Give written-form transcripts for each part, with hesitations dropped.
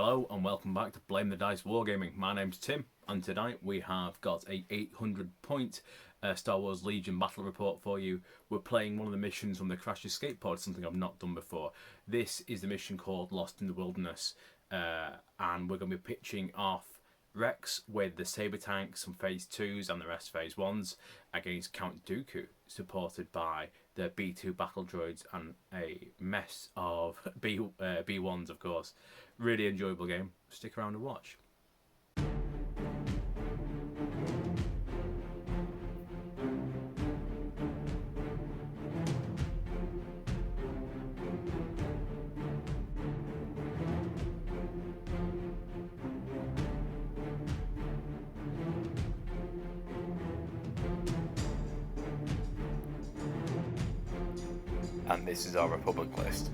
Hello and welcome back to Blame the Dice Wargaming. My name's Tim and tonight we have got a 800 point Star Wars Legion battle report for you. We're playing one of the missions from the Crash Escape Pod, something I've not done before. This is the mission called Lost in the Wilderness, and we're going to be pitching off Rex with the Saber tanks, some Phase 2s and the rest Phase 1s against Count Dooku, supported by the B2 battle droids and a mess of B1s, of course. Really enjoyable game. Stick around and watch. And this is our Republic list.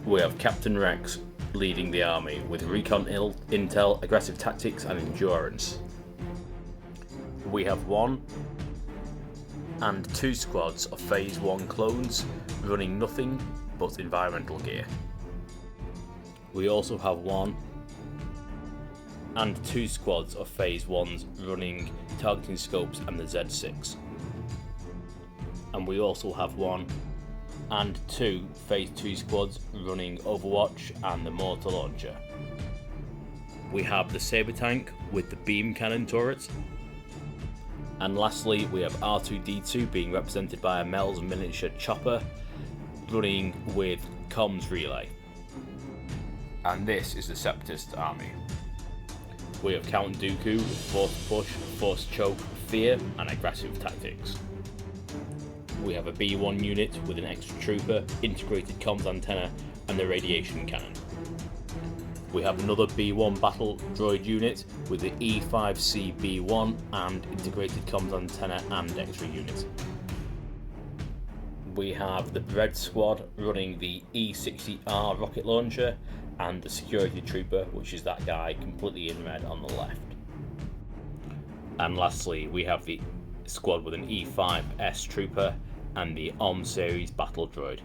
We have Captain Rex leading the army with recon intel, aggressive tactics and endurance. We have 1 and 2 squads of Phase 1 clones running nothing but environmental gear. We also have 1 and 2 squads of Phase 1s running targeting scopes and the Z6. And we also have 1 and 2 Phase 2 squads running Overwatch and the Mortar Launcher. We have the Saber tank with the beam cannon turrets. And lastly, we have R2-D2 being represented by a Mel's miniature chopper running with comms relay. And this is the Separatist army. We have Count Dooku with force push, force choke, fear and aggressive tactics. We have a B1 unit with an extra trooper, integrated comms antenna and the radiation cannon. We have another B1 battle droid unit with the E5C B1 and integrated comms antenna and extra unit. We have the Red Squad running the E60R rocket launcher and the security trooper, which is that guy completely in red on the left. And lastly, we have the squad with an E5S trooper and the OM series battle droid.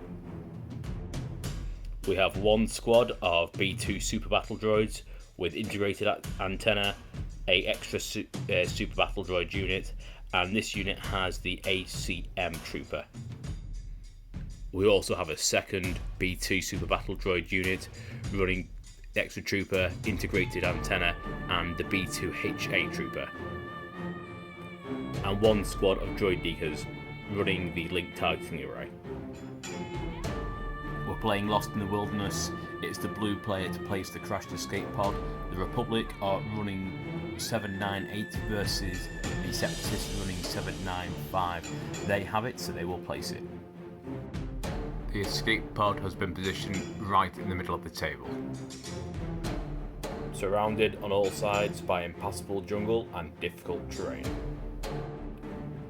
We have 1 squad of B2 super battle droids with integrated antenna, a extra super battle droid unit, and this unit has the ACM trooper. We also have a second B2 super battle droid unit running extra trooper, integrated antenna, and the B2HA trooper. And 1 squad of droid deacons running the link targeting array. We're playing Lost in the Wilderness. It's the blue player to place the crashed escape pod. The Republic are running 798 versus the Separatists running 795. They have it, so they will place it. The escape pod has been positioned right in the middle of the table, surrounded on all sides by impassable jungle and difficult terrain.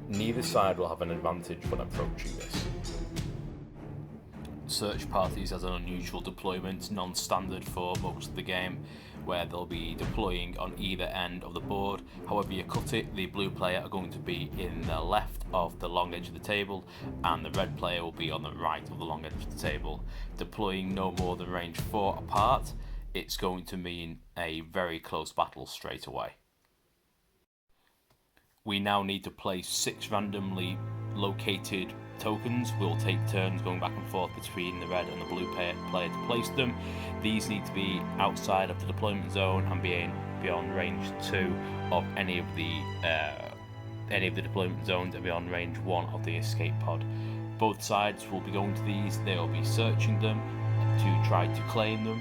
Neither side will have an advantage when approaching this. Search parties has an unusual deployment, non-standard for most of the game, where they'll be deploying on either end of the board. However you cut it, the blue player are going to be in the left of the long edge of the table, and the red player will be on the right of the long edge of the table. Deploying no more than range 4 apart, it's going to mean a very close battle straight away. We now need to place 6 randomly located tokens. We'll take turns going back and forth between the red and the blue player to place them. These need to be outside of the deployment zone and beyond range 2 of any of the deployment zones and beyond range 1 of the escape pod. Both sides will be going to these. They will be searching them to try to claim them.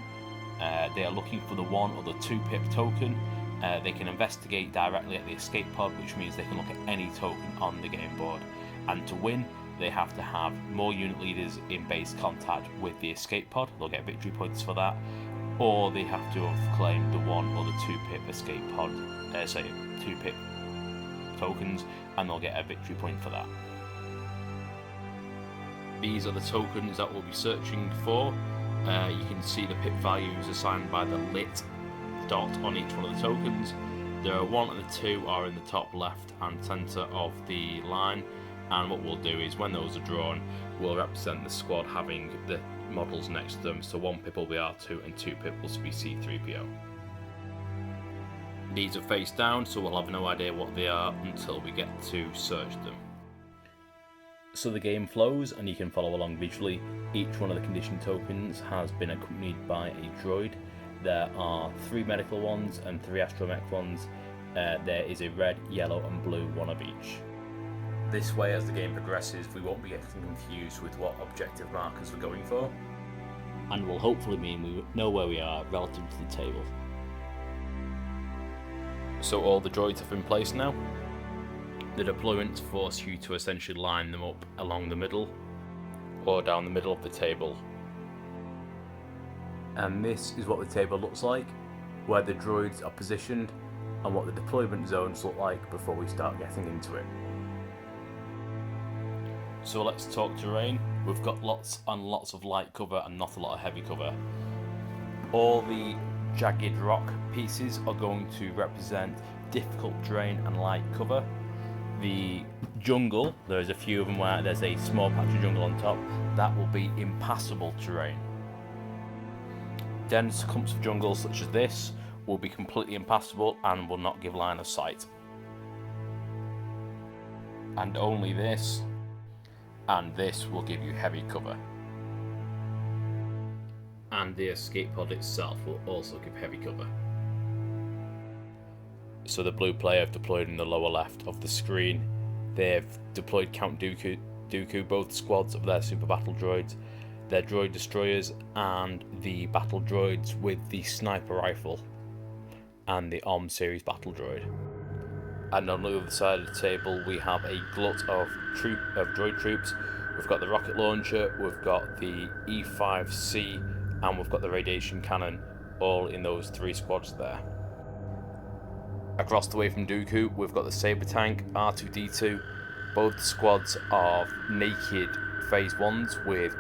They are looking for the 1 or the 2 pip token. They can investigate directly at the escape pod, which means they can look at any token on the game board. And to win, they have to have more unit leaders in base contact with the escape pod. They'll get victory points for that. Or they have to have claimed the 1 or the 2 pip escape pod, 2 pip tokens, and they'll get a victory point for that. These are the tokens that we'll be searching for. You can see the pip values assigned by the lit dot on each one of the tokens. The 1 and the 2 are in the top left and centre of the line, and what we'll do is when those are drawn, we'll represent the squad having the models next to them, so 1 pip will be R2 and 2 pip will be C3PO. These are face down, so we'll have no idea what they are until we get to search them. So the game flows and you can follow along visually. Each one of the condition tokens has been accompanied by a droid. There are 3 medical ones and 3 astromech ones. There is a red, yellow and blue one of each. This way, as the game progresses, we won't be getting confused with what objective markers we're going for, and will hopefully mean we know where we are relative to the table. So all the droids have been placed now. The deployments force you to essentially line them up along the middle or down the middle of the table. And this is what the table looks like, where the droids are positioned and what the deployment zones look like before we start getting into it. So let's talk terrain. We've got lots and lots of light cover and not a lot of heavy cover. All the jagged rock pieces are going to represent difficult terrain and light cover. The jungle, there's a few of them where there's a small patch of jungle on top, that will be impassable terrain. Dense clumps of jungle such as this will be completely impassable and will not give line of sight. And only this and this will give you heavy cover. And the escape pod itself will also give heavy cover. So the blue player have deployed in the lower left of the screen. They've deployed Count Dooku, both squads of their super battle droids, their droid destroyers and the battle droids with the sniper rifle and the OM series battle droid. And on the other side of the table we have a glut of droid troops. We've got the rocket launcher, we've got the E5C and we've got the radiation cannon, all in those 3 squads there. Across the way from Dooku we've got the saber tank, R2-D2. Both squads are naked phase 1s with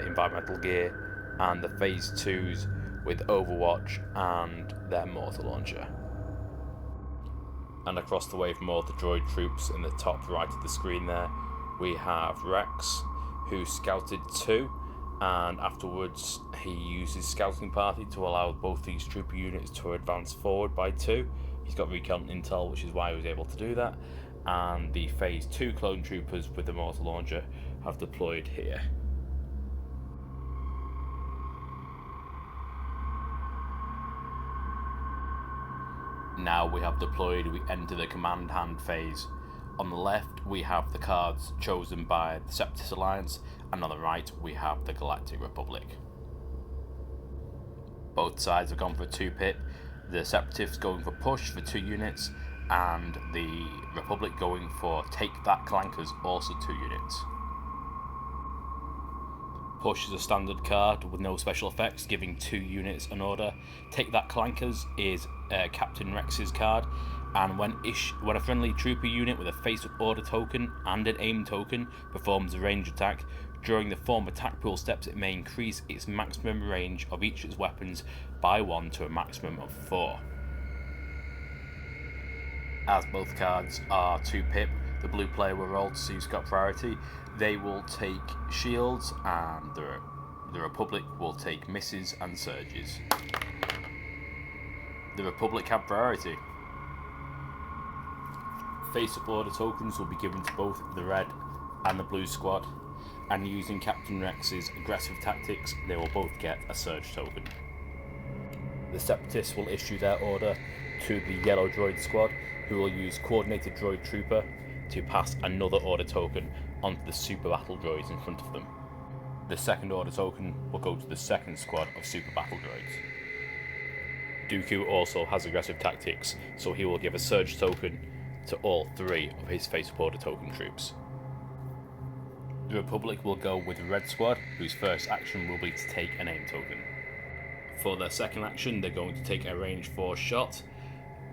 environmental gear and the phase 2s with Overwatch and their mortar launcher. And across the way from all the droid troops in the top right of the screen there, we have Rex, who scouted 2, and afterwards he used his scouting party to allow both these trooper units to advance forward by 2. He's got recon intel, which is why he was able to do that, and the phase 2 clone troopers with the mortar launcher have deployed here. Now we have deployed, we enter the command hand phase. On the left we have the cards chosen by the Separatist Alliance, and on the right we have the Galactic Republic. Both sides have gone for a 2 pip, the Separatists going for push for 2 units, and the Republic going for take that clankers, also 2 units. Push is a standard card with no special effects, giving 2 units an order. Take that clankers is Captain Rex's card, and when a friendly trooper unit with a face-up order token and an aim token performs a range attack, during the form attack pool steps it may increase its maximum range of each of its weapons by 1 to a maximum of 4. As both cards are 2 pip, the blue player will roll to see who's got priority. They will take shields and the Republic will take misses and surges. The Republic have priority. Face-up order tokens will be given to both the red and the blue squad, and using Captain Rex's aggressive tactics they will both get a surge token. The Separatists will issue their order to the yellow droid squad, who will use coordinated droid trooper to pass another order token onto the super battle droids in front of them. The second order token will go to the second squad of super battle droids. Dooku also has aggressive tactics, so he will give a surge token to all 3 of his face-up order token troops. The Republic will go with the red squad, whose first action will be to take an aim token. For their second action they're going to take a range 4 shot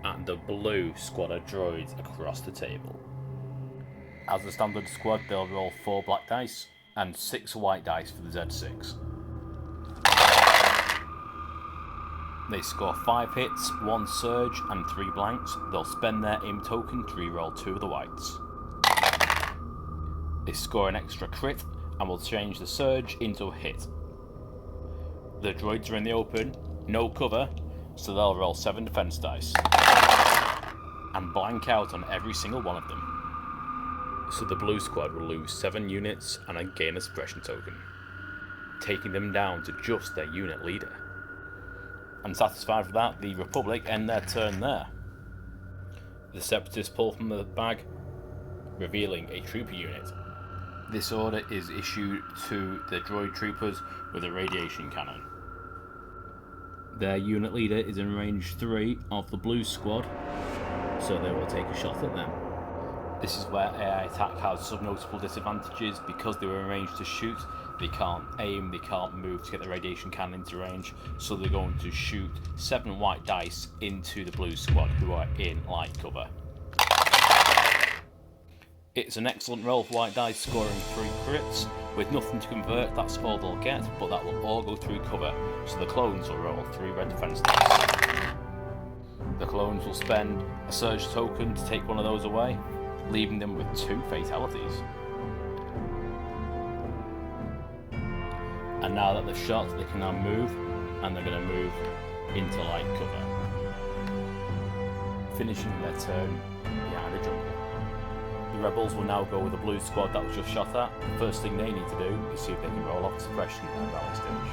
at the blue squad of droids across the table. As a standard squad they'll roll 4 black dice and 6 white dice for the Z6. They score 5 hits, 1 surge and 3 blanks. They'll spend their aim token to reroll 2 of the whites. They score an extra crit and will change the surge into a hit. The droids are in the open, no cover, so they'll roll 7 defense dice and blank out on every single one of them. So the blue squad will lose 7 units and gain a suppression token, taking them down to just their unit leader. Unsatisfied with that, the Republic end their turn there. The Separatists pull from the bag, revealing a trooper unit. This order is issued to the droid troopers with a radiation cannon. Their unit leader is in range 3 of the blue squad, so they will take a shot at them. This is where AI attack has some notable disadvantages. Because they were in range to shoot, they can't aim, they can't move to get the radiation cannon into range, so they're going to shoot 7 white dice into the blue squad, who are in light cover. It's an excellent roll for white dice, scoring 3 crits. With nothing to convert, that's all they'll get, but that will all go through cover, so the clones will roll 3 red defense dice. The clones will spend a surge token to take one of those away, leaving them with 2 fatalities. And now that they've shot, they can now move, and they're going to move into light cover, finishing their turn behind the jungle. The rebels will now go with the blue squad that was just shot at. The first thing they need to do is see if they can roll off suppression at rally stage.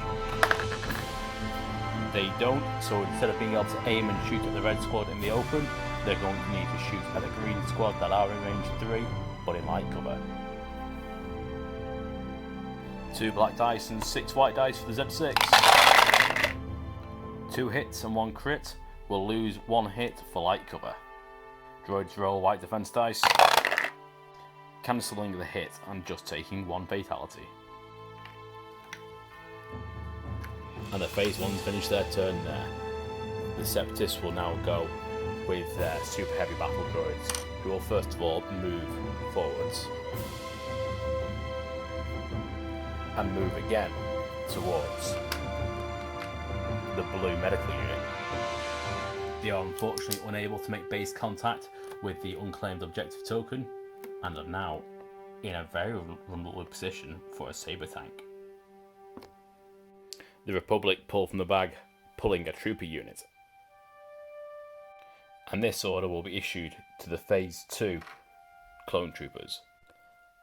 They don't, so instead of being able to aim and shoot at the red squad in the open, they're going to need to shoot at the green squad that are in range 3, but in light cover. 2 black dice and 6 white dice for the Z6. 2 hits and 1 crit will lose 1 hit for light cover. Droids roll white defense dice, cancelling the hit and just taking 1 fatality. And the phase 1s finish their turn there. The Separatists will now go with their super heavy battle droids, who will first of all move forwards and move again towards the blue medical unit. They are unfortunately unable to make base contact with the unclaimed objective token, and are now in a very vulnerable position for a saber tank. The Republic pull from the bag, pulling a trooper unit. And this order will be issued to the Phase 2 clone troopers.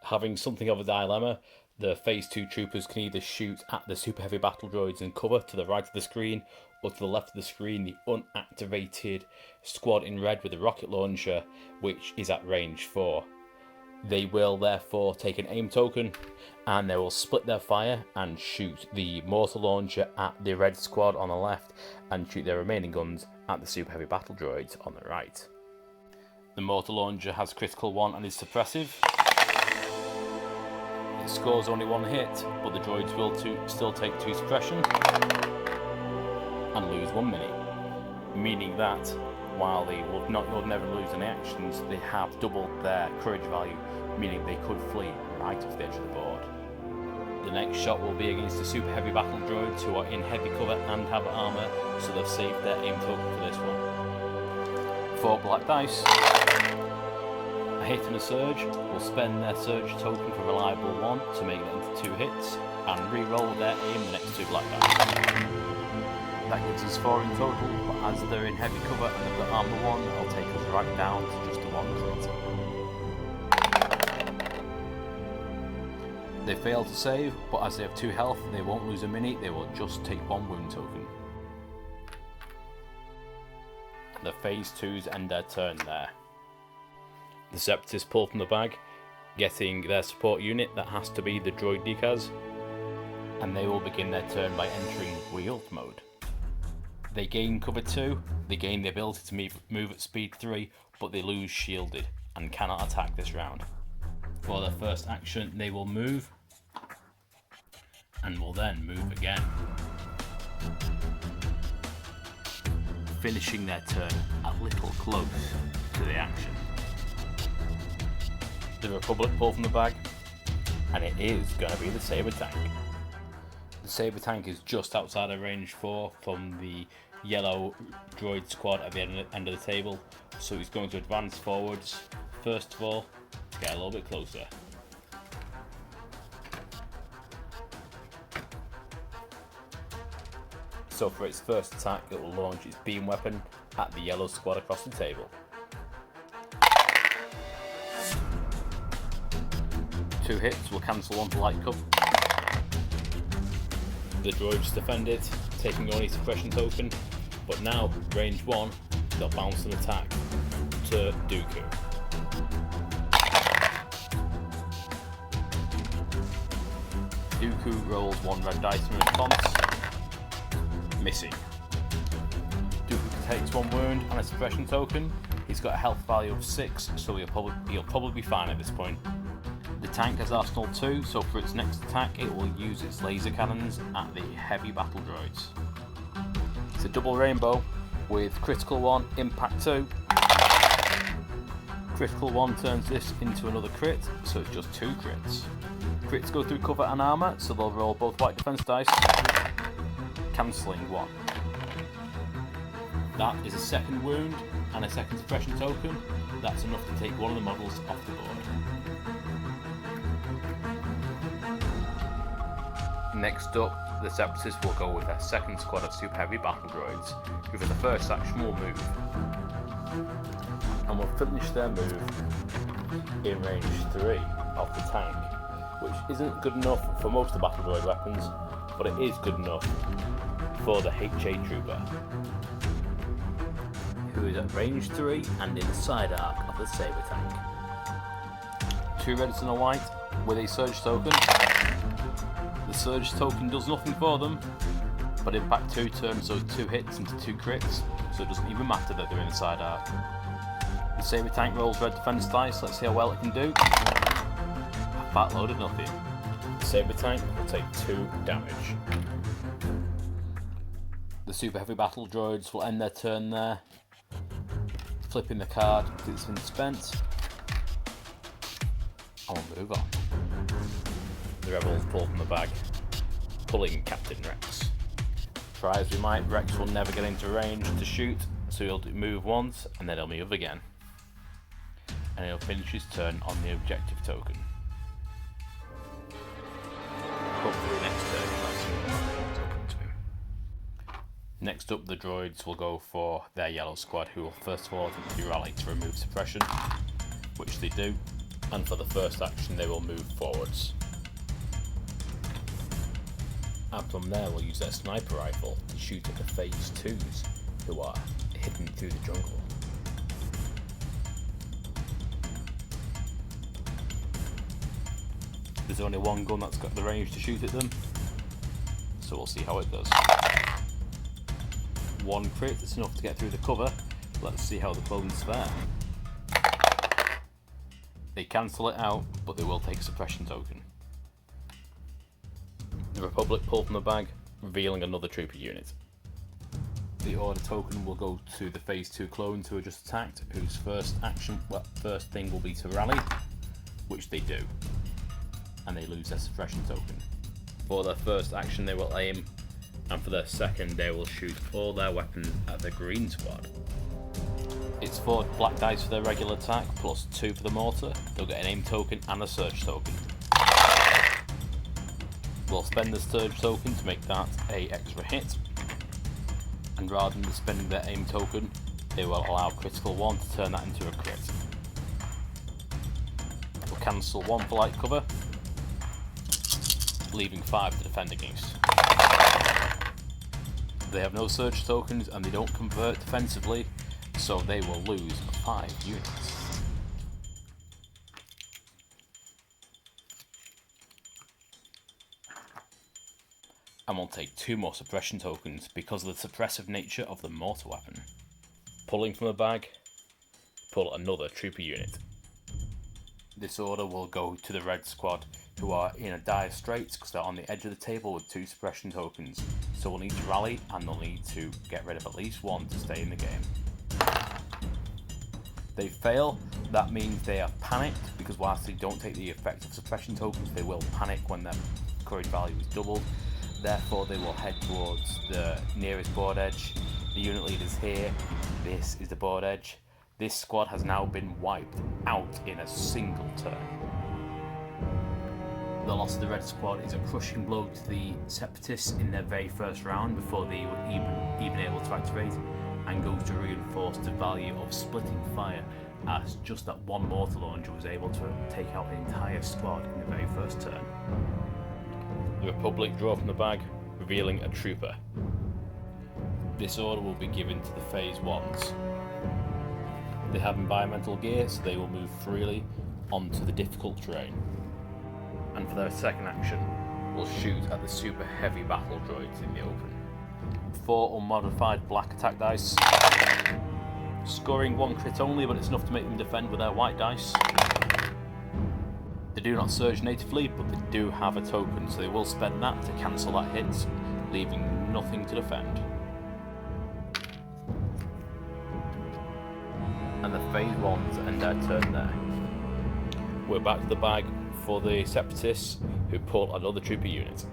Having something of a dilemma, the Phase 2 troopers can either shoot at the super heavy battle droids in cover to the right of the screen, or to the left of the screen, the unactivated squad in red with a rocket launcher, which is at range 4. They will therefore take an aim token, and they will split their fire and shoot the mortar launcher at the red squad on the left, and shoot their remaining guns at the super heavy battle droids on the right. The mortar launcher has critical 1 and is suppressive. It scores only 1 hit, but the droids will still take 2 suppression and lose 1 mini, meaning that while they will never lose any actions, they have doubled their courage value, meaning they could flee right off the edge of the board. The next shot will be against the super heavy battle droids, who are in heavy cover and have armour, so they've saved their aim token for this one. 4 black dice. A hit and a surge will spend their surge token for reliable 1 to make that into 2 hits, and re-roll their aim the next 2 black dice. That gives us 4 in total, but as they're in heavy cover and they've got armour 1, it'll take us right down to just a 1 crit. They fail to save, but as they have 2 health, they won't lose a mini, they will just take 1 wound token. And the Phase 2s end their turn there. The Separatists pull from the bag, getting their support unit, that has to be the droid decals, and they will begin their turn by entering wheeled mode. They gain cover 2, they gain the ability to move at speed 3, but they lose shielded and cannot attack this round. For their first action, they will move, and will then move again, finishing their turn a little close to the action. The Republic pull from the bag, and it is going to be the saber tank. The saber tank is just outside of range 4 from the yellow droid squad at the end of the table, so he's going to advance forwards first of all to get a little bit closer. So for its first attack, it will launch its beam weapon at the yellow squad across the table. 2 hits will cancel one for light cover. The droids defend it, taking only suppression token, but now, range 1, they'll bounce an attack to Dooku. Dooku rolls 1 red dice in response, missing. Dooku takes 1 wound and a suppression token. He's got a health value of 6, so he'll probably be fine at this point. The tank has Arsenal 2, so for its next attack it will use its laser cannons at the heavy battle droids. It's a double rainbow with critical 1, impact 2. Critical 1 turns this into another crit, so it's just 2 crits. Crits go through cover and armour, so they'll roll both white defense dice, cancelling 1. That is a second wound and a second suppression token. That's enough to take one of the models off the board. Next up, the Separatists will go with their second squad of super heavy battle droids, who for the first action will move. And will finish their move in range 3 of the tank, which isn't good enough for most of the battle droid weapons, but it is good enough for the HA Trooper, who is at range 3 and in the side arc of the Saber tank. 2 reds and a white with a surge token. The surge token does nothing for them, but impact 2 turns those 2 hits into 2 crits, so it doesn't even matter that they're in the side arc. The Saber tank rolls red defense dice, let's see how well it can do. A fat load of nothing. The Saber tank will take 2 damage. The super heavy battle droids will end their turn there, flipping the card because it's been spent. And we'll move on. The rebels pull from the bag, pulling Captain Rex. Try as we might, Rex will never get into range to shoot, so he'll move once and then he'll move again. And he'll finish his turn on the objective token. Hopefully next turn he'll have some more token to him. Next up, the droids will go for their yellow squad, who will first of all attempt to rally to remove suppression, which they do, and for the first action they will move forwards. And from there we'll use their sniper rifle to shoot at the phase 2s, who are hidden through the jungle. There's only one gun that's got the range to shoot at them, so we'll see how it does. 1 crit, it's enough to get through the cover. Let's see how the clones fare. They cancel it out, but they will take a suppression token. The Republic pull from the bag, revealing another trooper unit. The order token will go to the phase 2 clones who are just attacked, whose first thing will be to rally, which they do, and they lose their suppression token. For their first action they will aim, and for their second they will shoot all their weapons at the green squad. It's 4 black dice for their regular attack, plus 2 for the mortar. They'll get an aim token and a surge token. We'll spend the surge token to make that a extra hit, and rather than spending their aim token, they will allow critical 1 to turn that into a crit. We'll cancel 1 for light cover, leaving 5 to defend against. They have no surge tokens and they don't convert defensively, so they will lose 5 units. And we'll take 2 more suppression tokens because of the suppressive nature of the mortar weapon. Pulling from the bag, pull another trooper unit. This order will go to the red squad, who are in a dire straits because they're on the edge of the table with 2 suppression tokens, so we'll need to rally and they'll need to get rid of at least 1 to stay in the game. They fail, that means they are panicked, because whilst they don't take the effect of suppression tokens, they will panic when their courage value is doubled. Therefore they will head towards the nearest board edge. The unit leader's here, this is the board edge. This squad has now been wiped out in a single turn. The loss of the Red Squad is a crushing blow to the Separatists in their very first round before they were even able to activate, and goes to reinforce the value of splitting fire, as just that one mortar launcher was able to take out the entire squad in the very first turn. The Republic draw from the bag, revealing a trooper. This order will be given to the Phase 1s. They have environmental gear, so they will move freely onto the difficult terrain. And for their second action, will shoot at the super heavy battle droids in the open. 4 unmodified black attack dice, scoring 1 crit only, but it's enough to make them defend with their white dice. They do not surge natively, but they do have a token, so they will spend that to cancel that hit, leaving nothing to defend. And the Phase 1s end their turn there. We're back to the bag for the Separatists, who pull another trooper unit.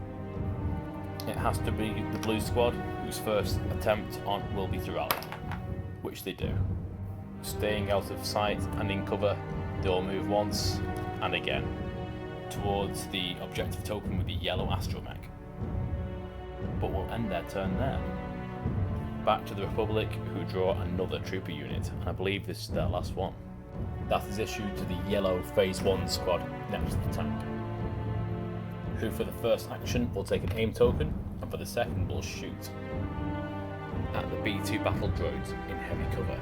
It has to be the Blue Squad, whose first attempt on will be to rally, which they do. Staying out of sight and in cover, they will move once and again towards the objective token with the yellow astromech, but will end their turn there. Back to the Republic, who draw another trooper unit, and I believe this is their last one. That is issued to the yellow Phase 1 squad next to the tank, who for the first action will take an aim token, and for the second will shoot at the B2 battle droids in heavy cover.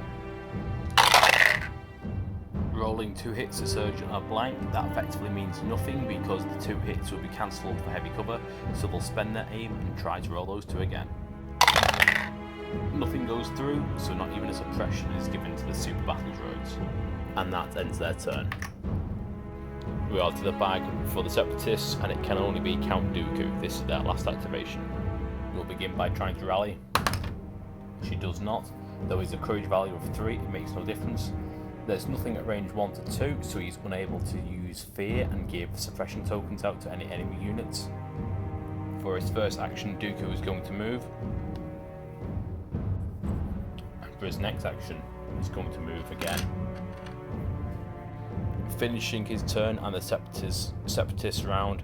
Rolling 2 hits to surge a blank, that effectively means nothing because the 2 hits will be cancelled for heavy cover, so they'll spend their aim and try to roll those 2 again. Nothing goes through, so not even a suppression is given to the super battle droids, and that ends their turn. We are to the bag for the Separatists, and it can only be Count Dooku. This is their last activation. We'll begin by trying to rally. She does not, though he's a courage value of 3, it makes no difference. There's nothing at range 1 to 2, so he's unable to use fear and give suppression tokens out to any enemy units. For his first action, Dooku is going to move. And for his next action, he's going to move again. Finishing his turn and the Separatist round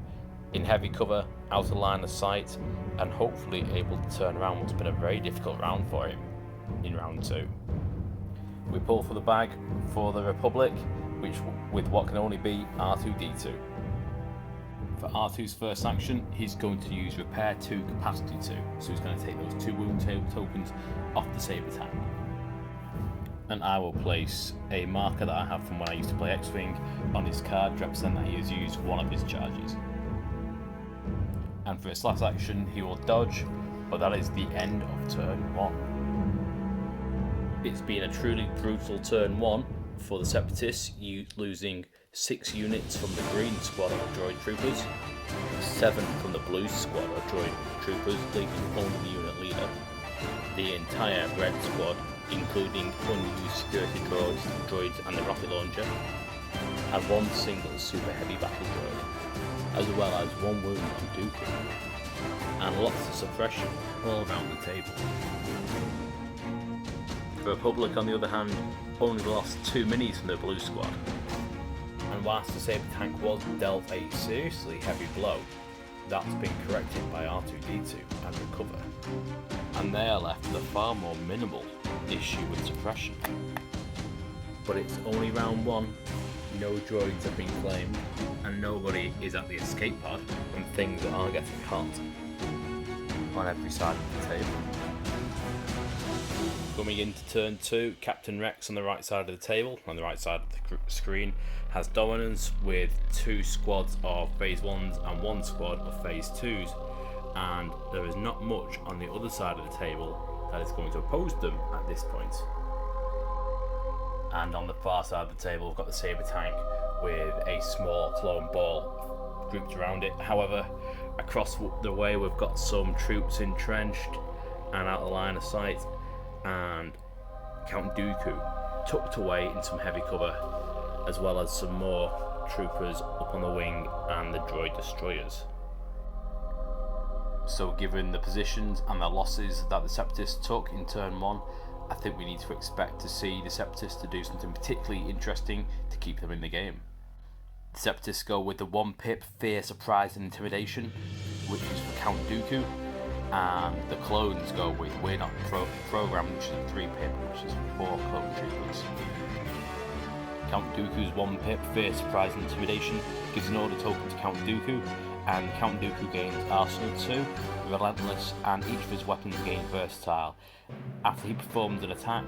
in heavy cover, out of line of sight, and hopefully able to turn around what's been a very difficult round for him in round 2. We pull for the bag for the Republic, which with what can only be R2-D2. For R2's first action, he's going to use Repair 2, Capacity 2, so he's going to take those 2 wound tokens off the saber tank. And I will place a marker that I have from when I used to play X-Wing on his card to represent that he has used one of his charges. And for his last action, he will dodge, but that is the end of turn 1. It's been a truly brutal turn 1 for the Separatists, losing 6 units from the green squad of droid troopers, 7 from the blue squad of droid troopers, leaving only the unit leader, the entire red squad, including unused security droids and the rocket launcher, and 1 single super heavy battle droid, as well as 1 wound on Dooku, and lots of suppression all around the table. The Republic, on the other hand, only lost 2 minis from their blue squad, and whilst the saber tank was dealt a seriously heavy blow, that's been corrected by R2-D2 and recover, and they are left with a far more minimal issue with suppression. But it's only round 1, no droids have been claimed, and nobody is at the escape pod when things are getting hot on every side of the table. Coming into turn 2, Captain Rex on the right side of the table, on the right side of the screen, has dominance with 2 squads of Phase 1s and 1 squad of Phase 2s, and there is not much on the other side of the table that is going to oppose them at this point. And on the far side of the table, we've got the saber tank with a small clone ball grouped around it. However, across the way, we've got some troops entrenched and out of line of sight, and Count Dooku tucked away in some heavy cover, as well as some more troopers up on the wing and the droid destroyers. So given the positions and the losses that the Separatists took in turn 1, I think we need to expect to see the Separatists to do something particularly interesting to keep them in the game. The Separatists go with the 1 pip, Fear, Surprise and Intimidation, which is for Count Dooku, and the clones go with We're Not Programmed, which is a 3 pip, which is for 4 clone troopers. Count Dooku's 1 pip, Fear, Surprise and Intimidation gives an order token to Count Dooku, and Count Dooku gains Arsenal 2, Relentless, and each of his weapons gain Versatile. After he performs an attack,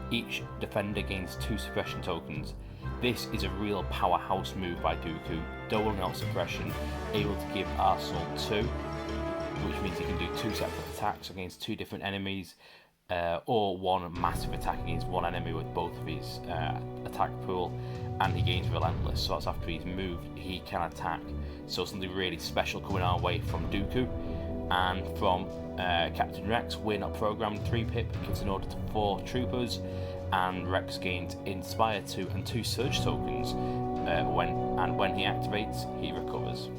each defender gains 2 suppression tokens. This is a real powerhouse move by Dooku, doling out suppression, able to give Arsenal 2, which means he can do 2 separate attacks against 2 different enemies, or 1 massive attack against 1 enemy with both of his attack pool, and he gains Relentless, so that's after he's moved he can attack. So something really special coming our way from Dooku. And from Captain Rex, We're Not Programmed, 3 pip, gives an order to 4 troopers, and Rex gains Inspire 2 and 2 Surge tokens, when he activates, he recovers.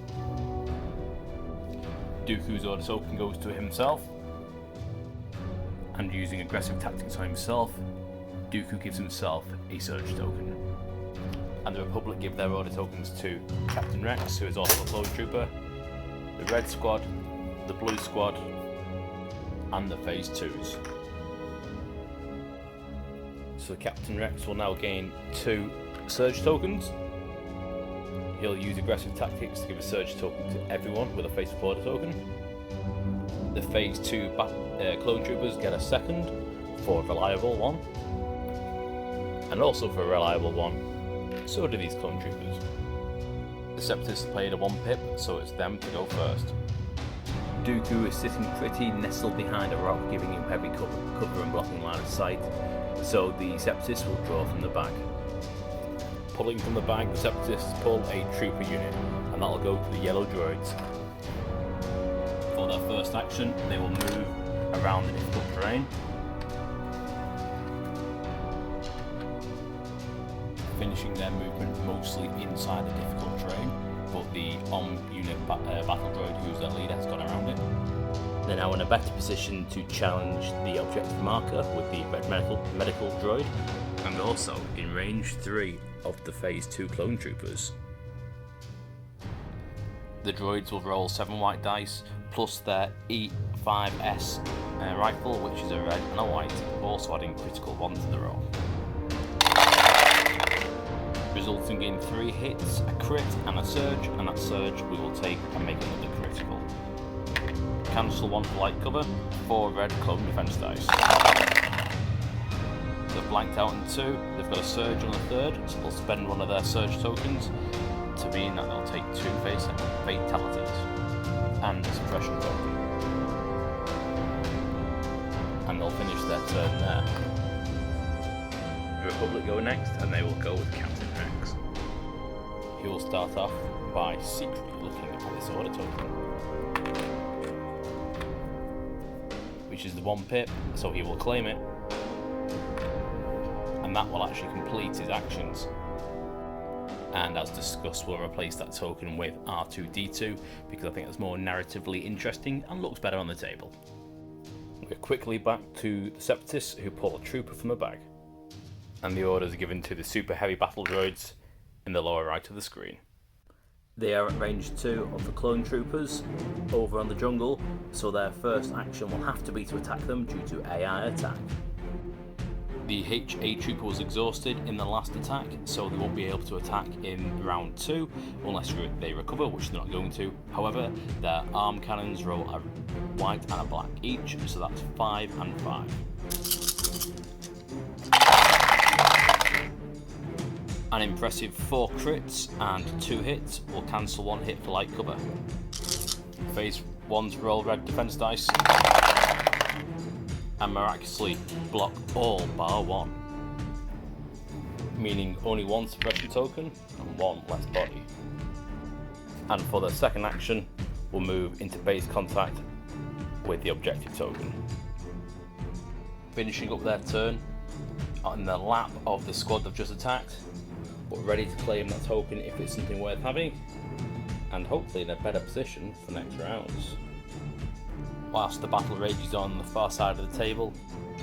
Dooku's order token goes to himself, and using aggressive tactics on himself, Dooku gives himself a Surge token. And the Republic give their order tokens to Captain Rex, who is also a clone trooper, the Red Squad, the Blue Squad, and the Phase 2s. So Captain Rex will now gain 2 Surge tokens. He'll use aggressive tactics to give a Surge token to everyone with a Face Up order token. The Phase 2 clone troopers get a second for a reliable 1. And also for a reliable 1, so do these clone troopers. The Separatists played a 1 pip, so it's them to go first. Dooku is sitting pretty nestled behind a rock, giving him heavy cover and blocking line of sight, so the Separatists will draw from the bag. Pulling from the bag, the Separatists pull a trooper unit, and that'll go to the yellow droids. For their first action, they will move around the difficult terrain, finishing their movement mostly inside the difficult terrain, but the unit battle droid, who's their leader, has gone around it. They're now in a better position to challenge the objective marker with the red medical droid, and also in range 3 of the Phase 2 clone troopers. The droids will roll 7 white dice, plus their E5S rifle, which is a red and a white, also adding critical 1 to the roll. Resulting in 3 hits, a crit and a surge, and that surge we will take and make another critical. Cancel 1 for light cover, 4 red clone defense dice. They've blanked out in 2, they've got a surge on the 3rd, so they'll spend 1 of their surge tokens to mean that they'll take 2 fatalities and a suppression token. And they'll finish their turn there. The Republic go next, and they will go with Captain Rex. He will start off by secretly looking at this order token, which is the 1 pip, so he will claim it, and that will actually complete his actions. And as discussed, we'll replace that token with R2-D2 because I think that's more narratively interesting and looks better on the table. We're quickly back to the Separatists, who pull a trooper from the bag, and the orders are given to the super heavy battle droids in the lower right of the screen. They are at range 2 of the clone troopers over on the jungle, so their first action will have to be to attack them due to AI attack. The HA trooper was exhausted in the last attack, so they won't be able to attack in round 2 unless they recover, which they're not going to. However, their arm cannons roll a white and a black each, so that's 5 and 5. An impressive 4 crits and 2 hits will cancel 1 hit for light cover. Phase 1's roll red defense dice, and miraculously block all bar 1, meaning only 1 suppression token and 1 less body. And for the second action, we'll move into base contact with the objective token. Finishing up their turn on the lap of the squad they've just attacked, but ready to claim that token if it's something worth having, and hopefully in a better position for next rounds. Whilst the battle rages on the far side of the table,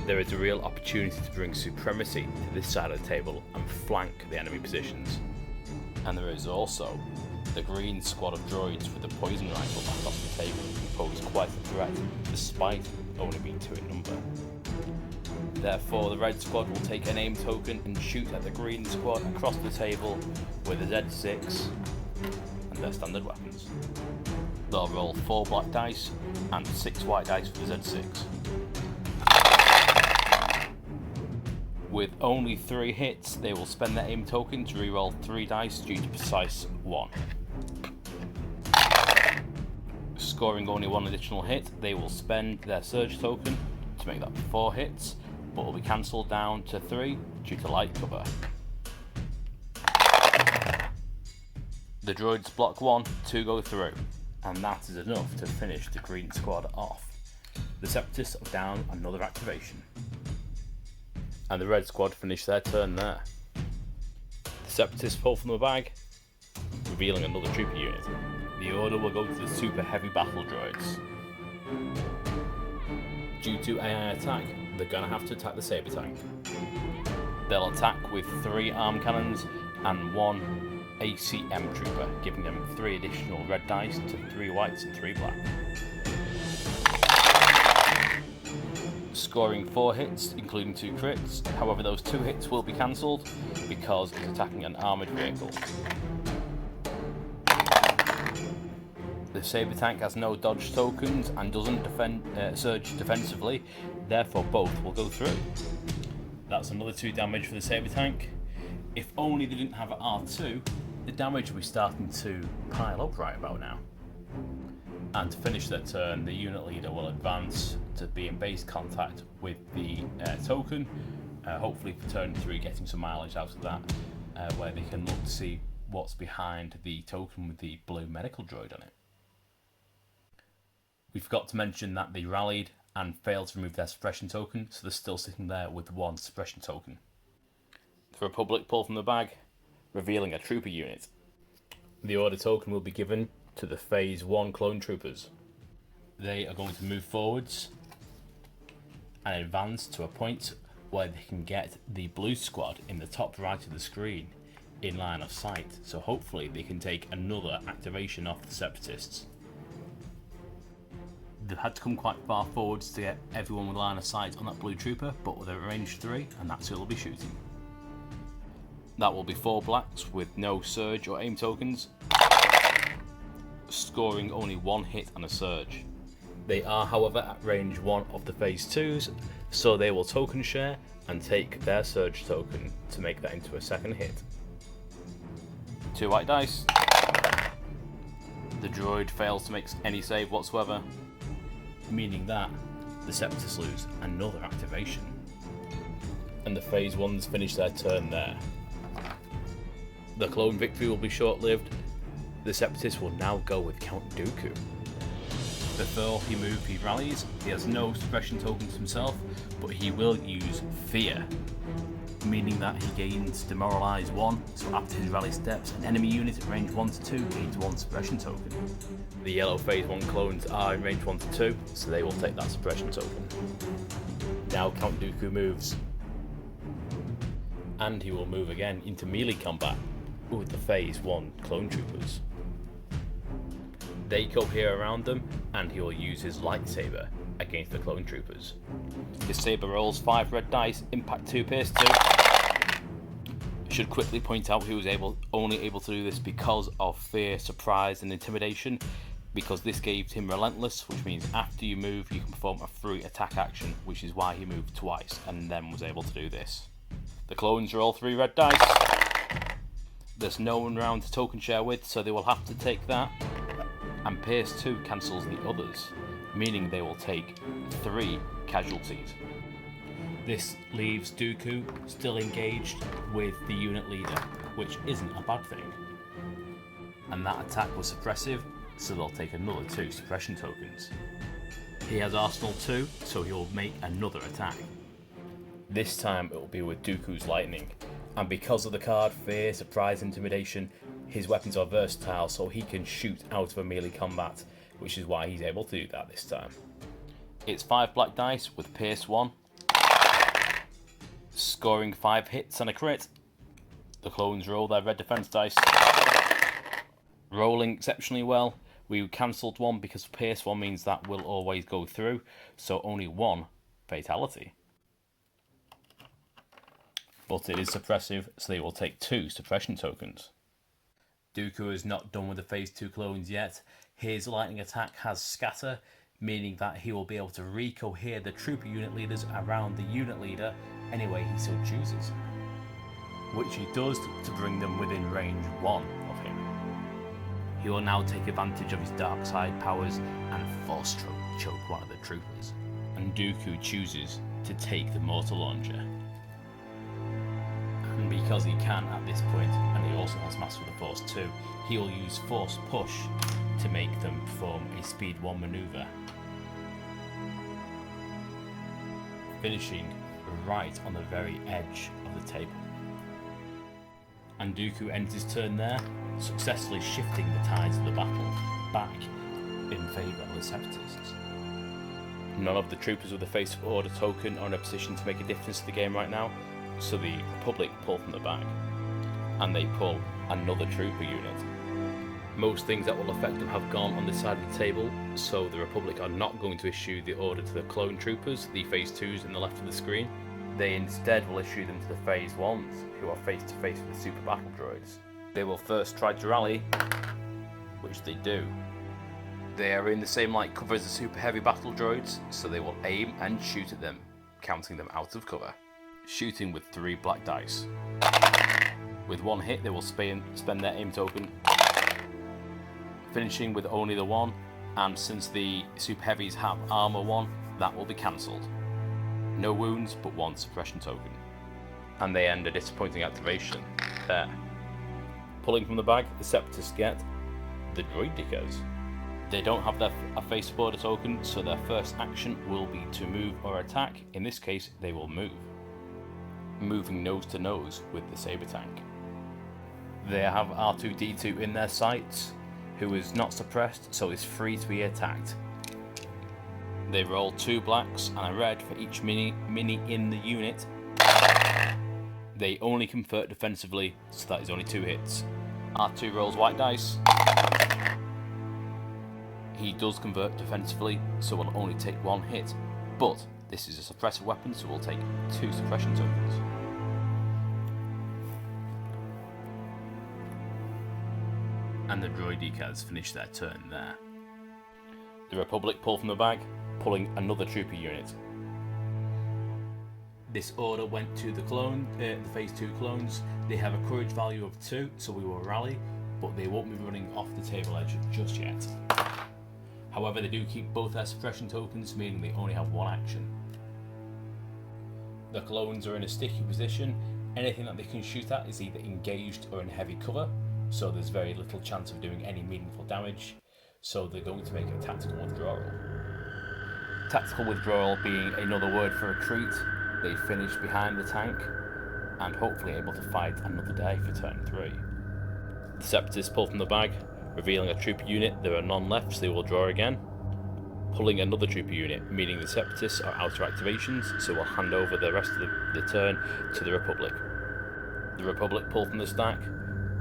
there is a real opportunity to bring supremacy to this side of the table and flank the enemy positions. And there is also the green squad of droids with the poison rifle back off the table, who pose quite a threat despite only being 2 in number. Therefore, the red squad will take an aim token and shoot at the green squad across the table with a Z6 and their standard weapons. They'll roll 4 black dice and 6 white dice for the Z6. With only 3 hits, they will spend their aim token to reroll 3 dice due to precise 1. Scoring only 1 additional hit, they will spend their surge token to make that 4 hits, but will be cancelled down to 3 due to light cover. The droids block 1 to go through, and that is enough to finish the green squad off. The Separatists are down another activation. And the red squad finish their turn there. The Separatists pull from the bag, revealing another trooper unit. The order will go to the super heavy battle droids. Due to AI attack, they're gonna have to attack the saber tank. They'll attack with 3 arm cannons and 1 ACM trooper, giving them 3 additional red dice to 3 whites and 3 black. Scoring 4 hits, including 2 crits. However, those 2 hits will be cancelled because it's attacking an armoured vehicle. The saber tank has no dodge tokens and doesn't surge defensively, therefore both will go through. That's another 2 damage for the saber tank. If only they didn't have an R2, the damage will be starting to pile up right about now. And to finish their turn, the unit leader will advance to be in base contact with the token, hopefully for turn 3 getting some mileage out of that, where they can look to see what's behind the token with the blue medical droid on it. We forgot to mention that they rallied and failed to remove their suppression token, so they're still sitting there with 1 suppression token. The Republic pull from the bag, revealing a trooper unit. The order token will be given to the Phase 1 clone troopers. They are going to move forwards and advance to a point where they can get the blue squad in the top right of the screen in line of sight, so hopefully they can take another activation off the Separatists. They've had to come quite far forwards to get everyone with line of sight on that blue trooper, but with a range 3, and that's who they'll be shooting. That will be 4 blacks with no surge or aim tokens, scoring only 1 hit and a surge. They are, however, at range 1 of the Phase 2s, so they will token share and take their surge token to make that into a second hit. 2 white dice. The droid fails to make any save whatsoever, meaning that the Separatists lose another activation. And the Phase 1s finish their turn there. The clone victory will be short-lived. The Separatists will now go with Count Dooku. Before he moves, he rallies. He has no suppression tokens himself, but he will use Fear, meaning that he gains Demoralize 1, so after his rally steps, an enemy unit at range 1 to 2 gains 1 suppression token. The yellow Phase 1 clones are in range 1 to 2, so they will take that suppression token. Now Count Dooku moves, and he will move again into melee combat with the Phase 1 clone troopers. They come here around them, and he will use his lightsaber against the clone troopers. His saber rolls 5 red dice, impact 2, pierce 2. Should quickly point out he was only able to do this because of fear, surprise and intimidation, because this gave him relentless, which means after you move you can perform a free attack action, which is why he moved twice and then was able to do this. The clones roll 3 red dice. There's no one round to token share with, so they will have to take that, and pierce 2 cancels the others, meaning they will take 3 casualties. This leaves Dooku still engaged with the unit leader, which isn't a bad thing. And that attack was suppressive, so they'll take another 2 suppression tokens. He has Arsenal 2, so he'll make another attack. This time it will be with Dooku's lightning, and because of the card Fear, Surprise, Intimidation, his weapons are versatile, so he can shoot out of a melee combat, which is why he's able to do that this time. It's 5 black dice with pierce 1, scoring 5 hits and a crit. The clones roll their red defense dice. Rolling exceptionally well. We cancelled one because Pierce 1 means that will always go through, so only one fatality. But it is suppressive, so they will take 2 suppression tokens. Dooku is not done with the Phase 2 clones yet. His lightning attack has scatter, meaning that he will be able to recohere the trooper unit leaders around the unit leader any way he so chooses, which he does to bring them within range 1 of him. He will now take advantage of his dark side powers and force choke one of the troopers. And Dooku chooses to take the mortar launcher. And because he can at this point, and he also has Master of the Force 2, he will use Force Push to make them perform a Speed 1 maneuver, finishing right on the very edge of the table. And Dooku ends his turn there, successfully shifting the tides of the battle back in favour of the Separatists. None of the troopers with the Face Order token are in a position to make a difference to the game right now, so the Republic pull from the back, and they pull another trooper unit. Most things that will affect them have gone on this side of the table, so the Republic are not going to issue the order to the clone troopers, the Phase 2s in the left of the screen. They instead will issue them to the Phase 1s, who are face to face with the Super Battle Droids. They will first try to rally, which they do. They are in the same light cover as the Super Heavy Battle Droids, so they will aim and shoot at them, counting them out of cover, shooting with 3 black dice. With 1 hit, they will spend their aim token, finishing with only the 1, and since the Super Heavies have armor 1, that will be cancelled. No wounds, but 1 suppression token. And they end a disappointing activation there. Pulling from the bag, the Separatists get the Droids. They don't have their Face Order token, so their first action will be to move or attack. In this case, they will move, moving nose to nose with the Saber Tank. They have R2-D2 in their sights, who is not suppressed, so is free to be attacked. They roll 2 blacks and a red for each mini in the unit. They only convert defensively, so that is only 2 hits. R2 rolls white dice. He does convert defensively, so will only take 1 hit, but this is a suppressive weapon, so will take 2 suppression tokens. And the droids finish their turn there. The Republic pull from the bag, pulling another trooper unit. This order went to the Phase 2 clones. They have a courage value of 2, so we will rally, but they won't be running off the table edge just yet. However, they do keep both their suppression tokens, meaning they only have 1 action. The clones are in a sticky position. Anything that they can shoot at is either engaged or in heavy cover, so there's very little chance of doing any meaningful damage, so they're going to make a tactical withdrawal. Tactical withdrawal being another word for retreat. They finish behind the tank and hopefully able to fight another day for turn 3. The Separatists pull from the bag, revealing a trooper unit. There are none left, so they will draw again. Pulling another trooper unit, meaning the Separatists are out of activations, so we'll hand over the rest of the turn to the Republic. The Republic pull from the stack,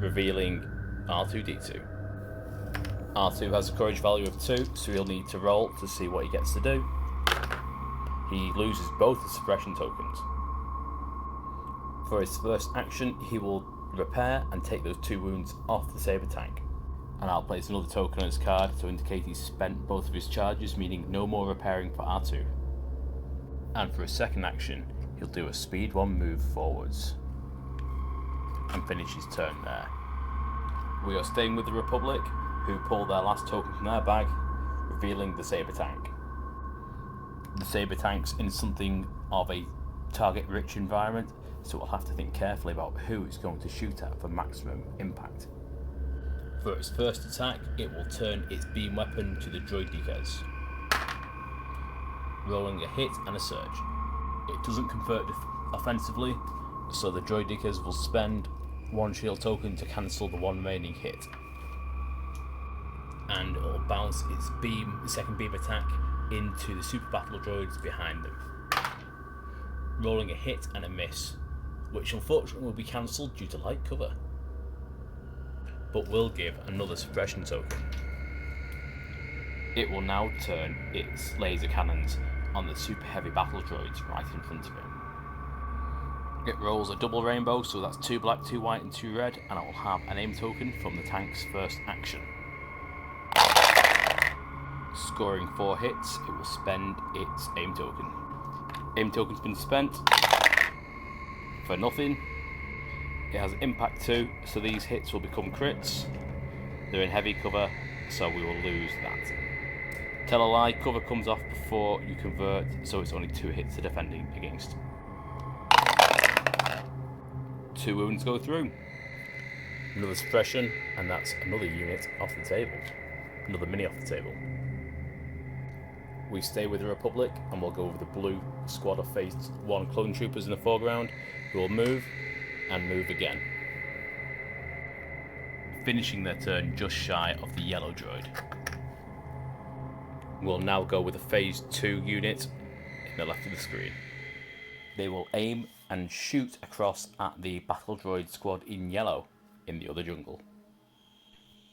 revealing R2-D2. R2 has a courage value of 2, so he'll need to roll to see what he gets to do. He loses both his suppression tokens. For his first action, he will repair and take those 2 wounds off the Saber Tank. And I'll place another token on his card to indicate he's spent both of his charges, meaning no more repairing for R2. And for his second action, he'll do a Speed 1 move forwards and finish his turn there. We are staying with the Republic, who pull their last token from their bag, revealing the Saber Tank. The Saber Tank's in something of a target-rich environment, so we'll have to think carefully about who it's going to shoot at for maximum impact. For its first attack, it will turn its beam weapon to the Droids, rolling a hit and a surge. It doesn't convert offensively, so the Droids will spend 1 shield token to cancel the 1 remaining hit. And it will bounce its second beam attack into the Super Battle Droids behind them, rolling a hit and a miss, which unfortunately will be cancelled due to light cover, but will give another suppression token. It will now turn its laser cannons on the super heavy battle droids right in front of it. It rolls a double rainbow, so that's 2 black, 2 white and 2 red, and it will have an aim token from the tank's first action. Scoring 4 hits, it will spend its aim token. Aim token's been spent for nothing. It has impact 2, so these hits will become crits. They're in heavy cover, so we will lose that. Tell a lie, cover comes off before you convert, so it's only 2 hits to defending against. 2 wounds go through. Another suppression, and that's another unit off the table. Another mini off the table. We stay with the Republic, and we'll go over the blue squad of Phase 1 clone troopers in the foreground, who will move, and move again. Finishing their turn just shy of the yellow droid. We'll now go with a Phase 2 unit in the left of the screen. They will aim and shoot across at the battle droid squad in yellow in the other jungle.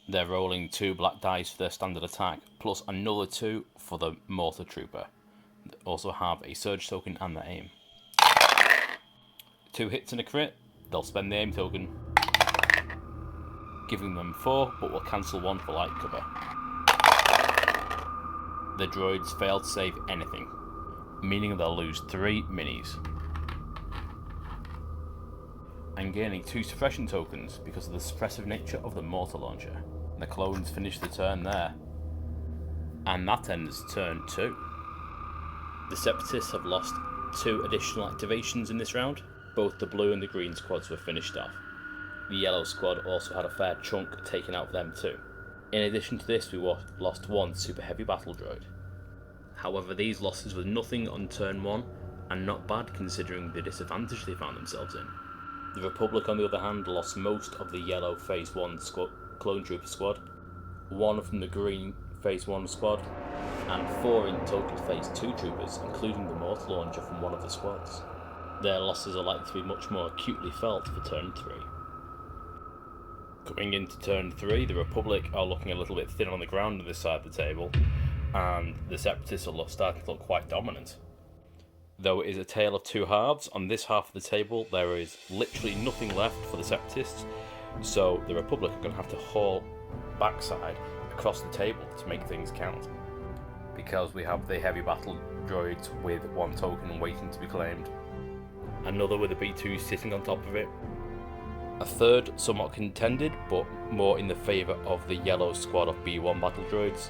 They're rolling 2 black dice for their standard attack, plus another 2 for the mortar trooper. They also have a surge token and their aim. 2 hits and a crit, they'll spend the aim token, giving them 4, but will cancel 1 for light cover. The droids fail to save anything, meaning they'll lose 3 minis. And gaining 2 suppression tokens because of the suppressive nature of the mortar launcher. The clones finish the turn there. And that ends turn 2. The Separatists have lost 2 additional activations in this round. Both the blue and the green squads were finished off. The yellow squad also had a fair chunk taken out of them too. In addition to this, we lost 1 super heavy battle droid. However, these losses were nothing on turn 1, and not bad considering the disadvantage they found themselves in. The Republic, on the other hand, lost most of the yellow Phase 1 clone trooper squad, 1 from the green Phase 1 squad, and 4 in total Phase 2 troopers, including the mortar launcher from one of the squads. Their losses are likely to be much more acutely felt for turn 3. Coming into turn 3, the Republic are looking a little bit thin on the ground on this side of the table, and the Separatists are starting to look quite dominant. Though it is a tale of 2 halves, on this half of the table there is literally nothing left for the Separatists, so the Republic are going to have to haul backside across the table to make things count. Because we have the heavy battle droids with 1 token waiting to be claimed, another with a B2 sitting on top of it, a third somewhat contended but more in the favour of the yellow squad of B1 battle droids,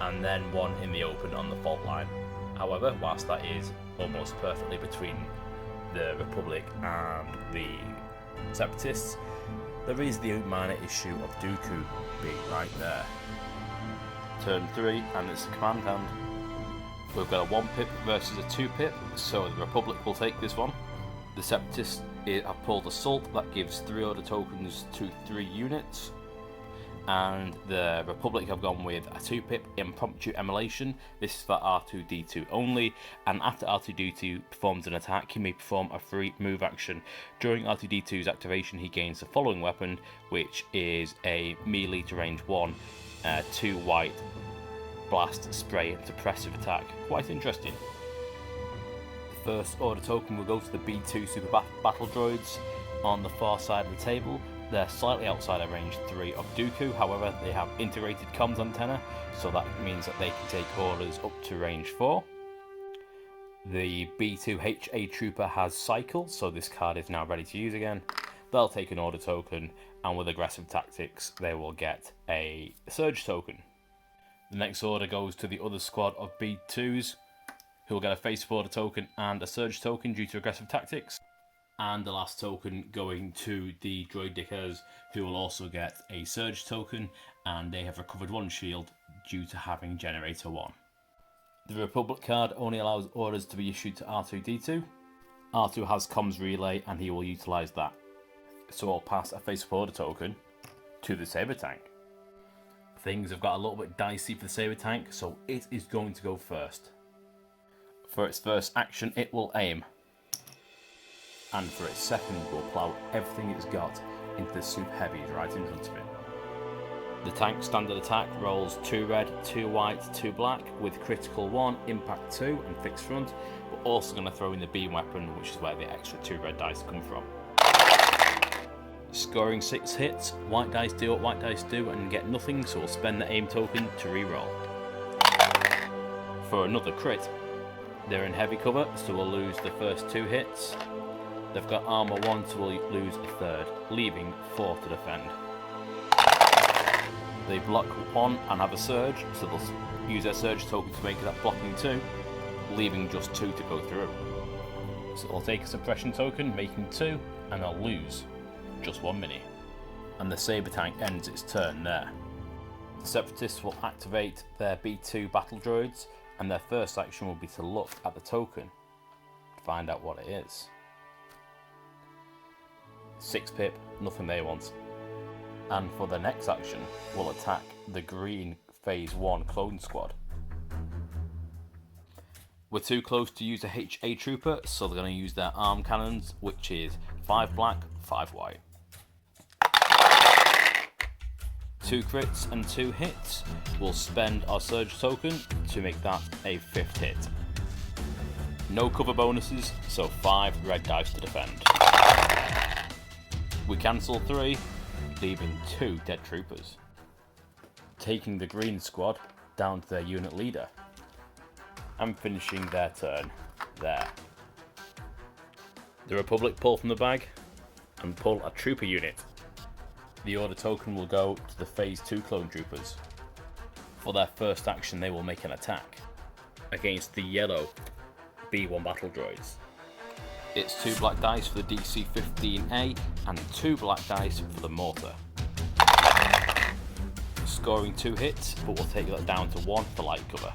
and then 1 in the open on the fault line. However, whilst that is almost perfectly between the Republic and the Separatists, there is the minor issue of Dooku being right there. Turn 3, and it's a command hand. We've got a 1 pip versus a 2 pip, so the Republic will take this one. The Separatists have pulled Assault, that gives 3 order tokens to 3 units. And the Republic have gone with a 2 pip Impromptu Emulation. This is for R2-D2 only, and after R2-D2 performs an attack, he may perform a free move action. During R2-D2's activation, he gains the following weapon, which is a melee to range 1, 2 white, blast, spray and suppressive attack. Quite interesting. The first order token will go to the B2 Super Battle Droids on the far side of the table. They're slightly outside of range 3 of Dooku, however they have integrated comms antenna, so that means that they can take orders up to range 4. The B2 HA Trooper has Cycle, so this card is now ready to use again. They'll take an order token, and with aggressive tactics they will get a surge token. The next order goes to the other squad of B2s, who will get a face order token and a surge token due to aggressive tactics. And the last token going to the Droid Dickers, who will also get a surge token, and they have recovered 1 shield due to having Generator 1. The Republic card only allows orders to be issued to R2-D2. R2 has comms relay and he will utilise that. So I'll pass a face order token to the Saber Tank. Things have got a little bit dicey for the Saber Tank, so it is going to go first. For its first action, it will aim. and for its second will plough everything it's got into the super heavies right in front of it. The tank's standard attack rolls 2 red, 2 white, 2 black with critical 1, impact 2 and fixed front. We're also going to throw in the beam weapon, which is where the extra 2 red dice come from. Scoring 6 hits, white dice do what white dice do and get nothing, so we'll spend the aim token to reroll. For another crit, they're in heavy cover, so we'll lose the first 2 hits. They've got armor 1, so we'll lose a third, leaving 4 to defend. They block 1 and have a surge, so they'll use their surge token to make that blocking 2, leaving just 2 to go through. So they'll take a suppression token, making 2, and they'll lose just 1 mini. And the saber tank ends its turn there. The Separatists will activate their B2 battle droids, and their first action will be to look at the token to find out what it is. 6 pip, nothing they want. And for their next action, we'll attack the green Phase 1 clone squad. We're too close to use a HA trooper, so they're going to use their arm cannons, which is 5 black, 5 white. 2 crits and 2 hits. We'll spend our surge token to make that a 5th hit. No cover bonuses, so 5 red dice to defend. We cancel 3, leaving 2 dead troopers. Taking the green squad down to their unit leader and finishing their turn there. The Republic pull from the bag and pull a trooper unit. The order token will go to the Phase 2 clone troopers. For their first action, they will make an attack against the yellow B1 battle droids. It's 2 black dice for the DC 15A and 2 black dice for the mortar. Scoring 2 hits, but we'll take that down to 1 for light cover,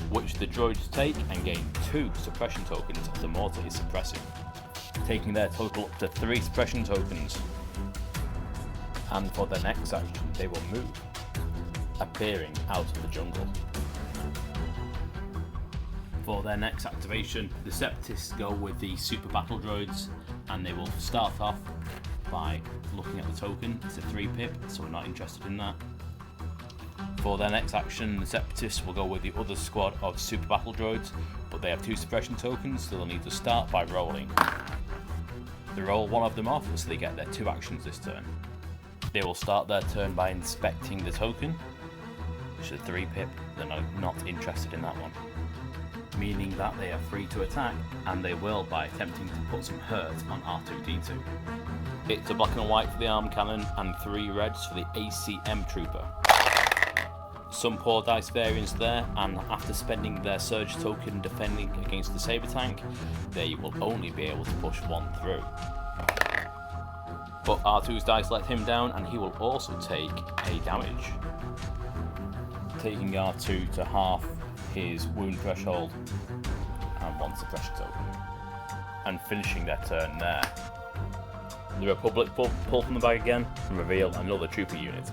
which the droids take and gain 2 suppression tokens as the mortar is suppressing, taking their total up to 3 suppression tokens. And for their next action, they will move, appearing out of the jungle. For their next activation, the Separatists go with the super battle droids, and they will start off by looking at the token. It's a 3 pip, so we're not interested in that. For their next action, the Separatists will go with the other squad of super battle droids, but they have 2 suppression tokens, so they'll need to start by rolling. They roll 1 of them off, so they get their 2 actions this turn. They will start their turn by inspecting the token, which is a 3 pip. They're not interested in that one, meaning that they are free to attack, and they will by attempting to put some hurt on R2-D2. It's a black and white for the arm cannon and 3 reds for the ACM trooper. Some poor dice variance there, and after spending their surge token defending against the saber tank, they will only be able to push 1 through. But R2's dice let him down, and he will also take a damage, taking R2 to half his wound threshold and 1 suppression token, and finishing their turn there. The Republic pull from the bag again and reveal another trooper unit.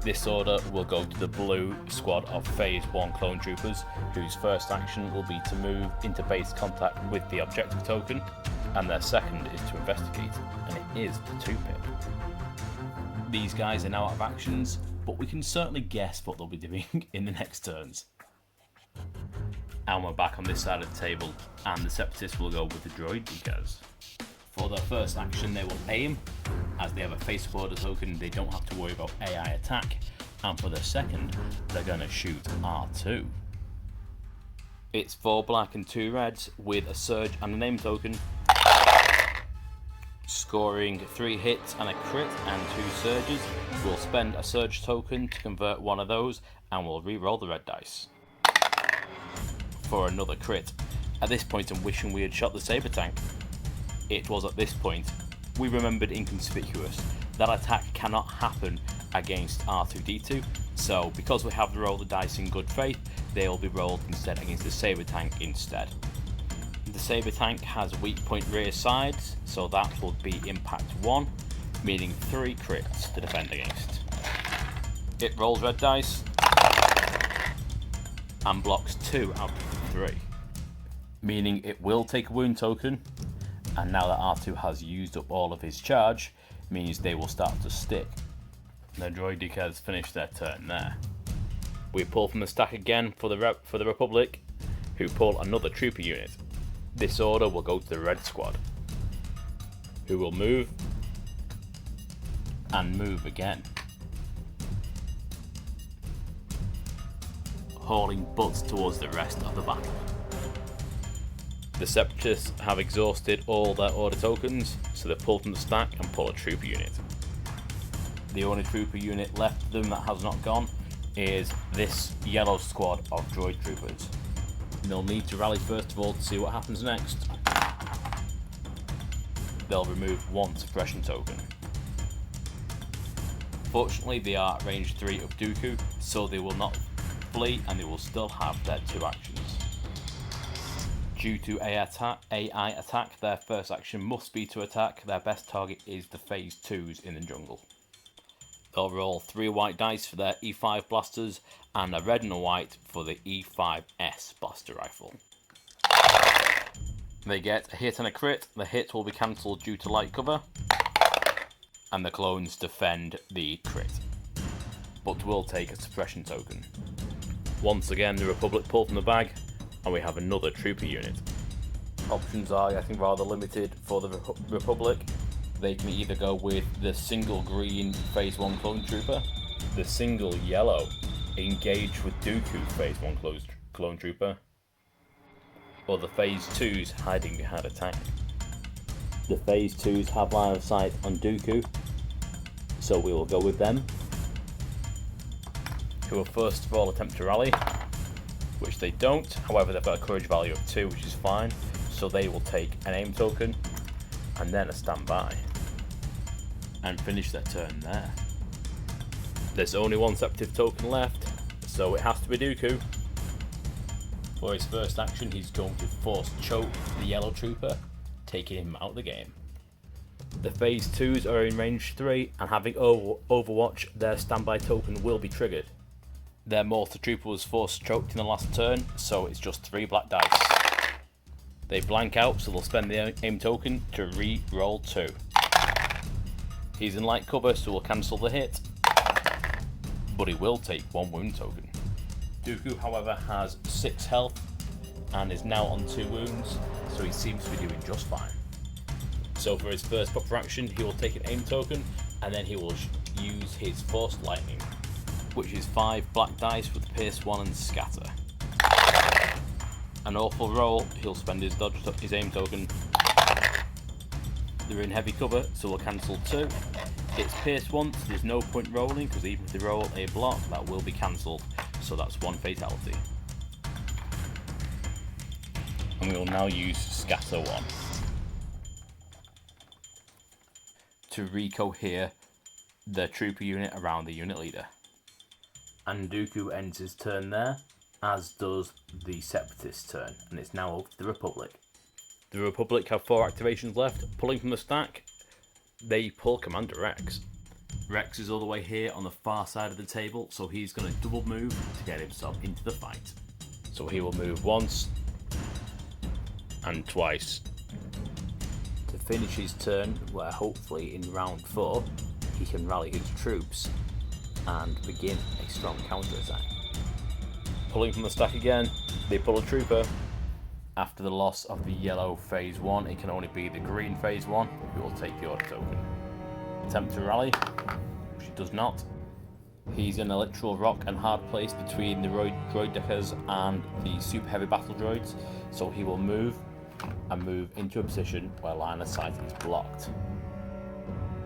This order will go to the blue squad of Phase 1 clone troopers, whose first action will be to move into base contact with the objective token, and their second is to investigate, and it is the 2 pip. These guys are now out of actions, but we can certainly guess what they'll be doing in the next turns. And we're back on this side of the table, and the Separatists will go with the droid because for their first action they will aim. As they have a face border token, they don't have to worry about AI attack, and for their second they're going to shoot R2. It's 4 black and 2 reds with a surge and a name token, scoring 3 hits and a crit and 2 surges. We'll spend a surge token to convert 1 of those, and we'll re-roll the red dice for another crit. At this point I'm wishing we had shot the saber tank. It was at this point we remembered inconspicuous that attack cannot happen against R2-D2, so because we have to roll the dice in good faith, they will be rolled instead against the saber tank instead. The saber tank has weak point rear sides, so that will be impact 1, meaning 3 crits to defend against. It rolls red dice and blocks 2 out of 3, meaning it will take a wound token, And now that R2 has used up all of his charge, means they will start to stick. The droid has finished their turn there. We pull from the stack again for the Republic, who pull another trooper unit. This order will go to the red squad, who will move and move again, hauling butts towards the rest of the battle. The Separatists have exhausted all their order tokens, so they pull from the stack and pull a trooper unit. The only trooper unit left of them that has not gone is this yellow squad of droid troopers. They'll need to rally first of all to see what happens next. They'll remove one suppression token. Fortunately, they are at range 3 of Dooku, so they will not flee and they will still have their 2 actions. Due to AI attack, their first action must be to attack. Their best target is the phase 2s in the jungle. They'll roll 3 white dice for their E5 blasters and a red and a white for the E5S blaster rifle. They get a hit and a crit. The hit will be cancelled due to light cover, and the clones defend the crit, but will take a suppression token. Once again, the Republic pull from the bag, and we have another trooper unit. Options are getting rather limited for the Republic. They can either go with the single green phase 1 clone trooper, the single yellow engage with Dooku phase 1 clone trooper, or the phase 2s hiding behind a tank. The phase 2s have line of sight on Dooku, so we will go with them, who will first of all attempt to rally, which they don't. However, they've got a courage value of 2, which is fine, so they will take an aim token and then a standby and finish their turn there. There's only one Separatist token left, so it has to be Dooku. For his first action, he's going to force choke the yellow trooper, taking him out of the game. The phase 2s are in range 3, and having Overwatch, their standby token will be triggered. Their mortar trooper was force choked in the last turn, so it's just 3 black dice. They blank out, so they'll spend the aim token to re-roll 2. He's in light cover, so we'll cancel the hit, but he will take 1 wound token. Dooku, however, has 6 health and is now on 2 wounds, so he seems to be doing just fine. So for his first proper action, he will take an aim token, and then he will use his Force Lightning, which is 5 black dice with Pierce 1 and Scatter. An awful roll, he'll spend his aim token. They're in heavy cover, so we'll cancel 2. It's Pierce 1, so there's no point rolling, because even if they roll a block, that will be cancelled, so that's 1 fatality. And we will now use Scatter 1 to recohere the trooper unit around the unit leader. And Dooku ends his turn there, as does the Separatist turn, and it's now up to the Republic. The Republic have 4 activations left. Pulling from the stack, they pull Commander Rex. Rex is all the way here on the far side of the table, so he's going to double move to get himself into the fight. So he will move once and twice to finish his turn, where hopefully in round 4 he can rally his troops and begin a strong counter-attack. Pulling from the stack again, they pull a trooper. After the loss of the yellow phase 1, it can only be the green phase 1 who will take the order token. Attempt to rally, which he does not. He's in a literal rock and hard place between the droid deckers and the super heavy battle droids, so he will move and move into a position where line of sight is blocked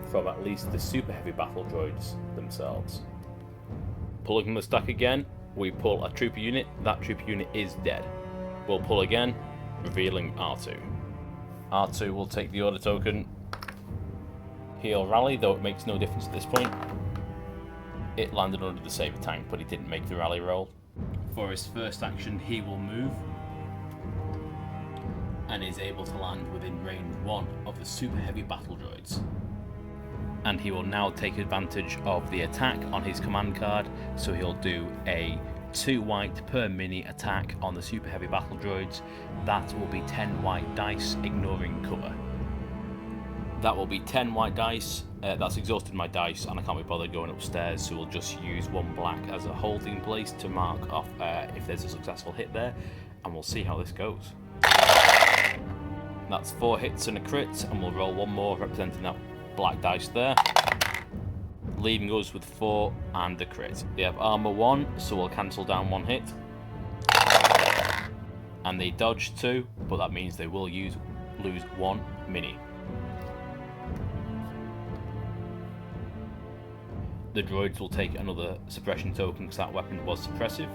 from at least the super heavy battle droids themselves. Pulling from the stack again, we pull a trooper unit. That trooper unit is dead. We'll pull again, revealing R2. R2 will take the order token. He'll rally, though it makes no difference at this point. It landed under the saber tank, but he didn't make the rally roll. For his first action, he will move and is able to land within range 1 of the super heavy battle droids. And he will now take advantage of the attack on his command card, so he'll do a 2 white per mini attack on the super heavy battle droids. That will be 10 white dice, ignoring cover. That will be 10 white dice. That's exhausted my dice and I can't be bothered going upstairs, so we'll just use 1 black as a holding place to mark off if there's a successful hit there, and we'll see how this goes. That's 4 hits and a crit, and we'll roll 1 more representing that black dice there, leaving us with 4 and a crit. They have armor 1, so we'll cancel down 1 hit, and they dodge 2, but that means they will lose 1 mini. The droids will take another suppression token because that weapon was suppressive,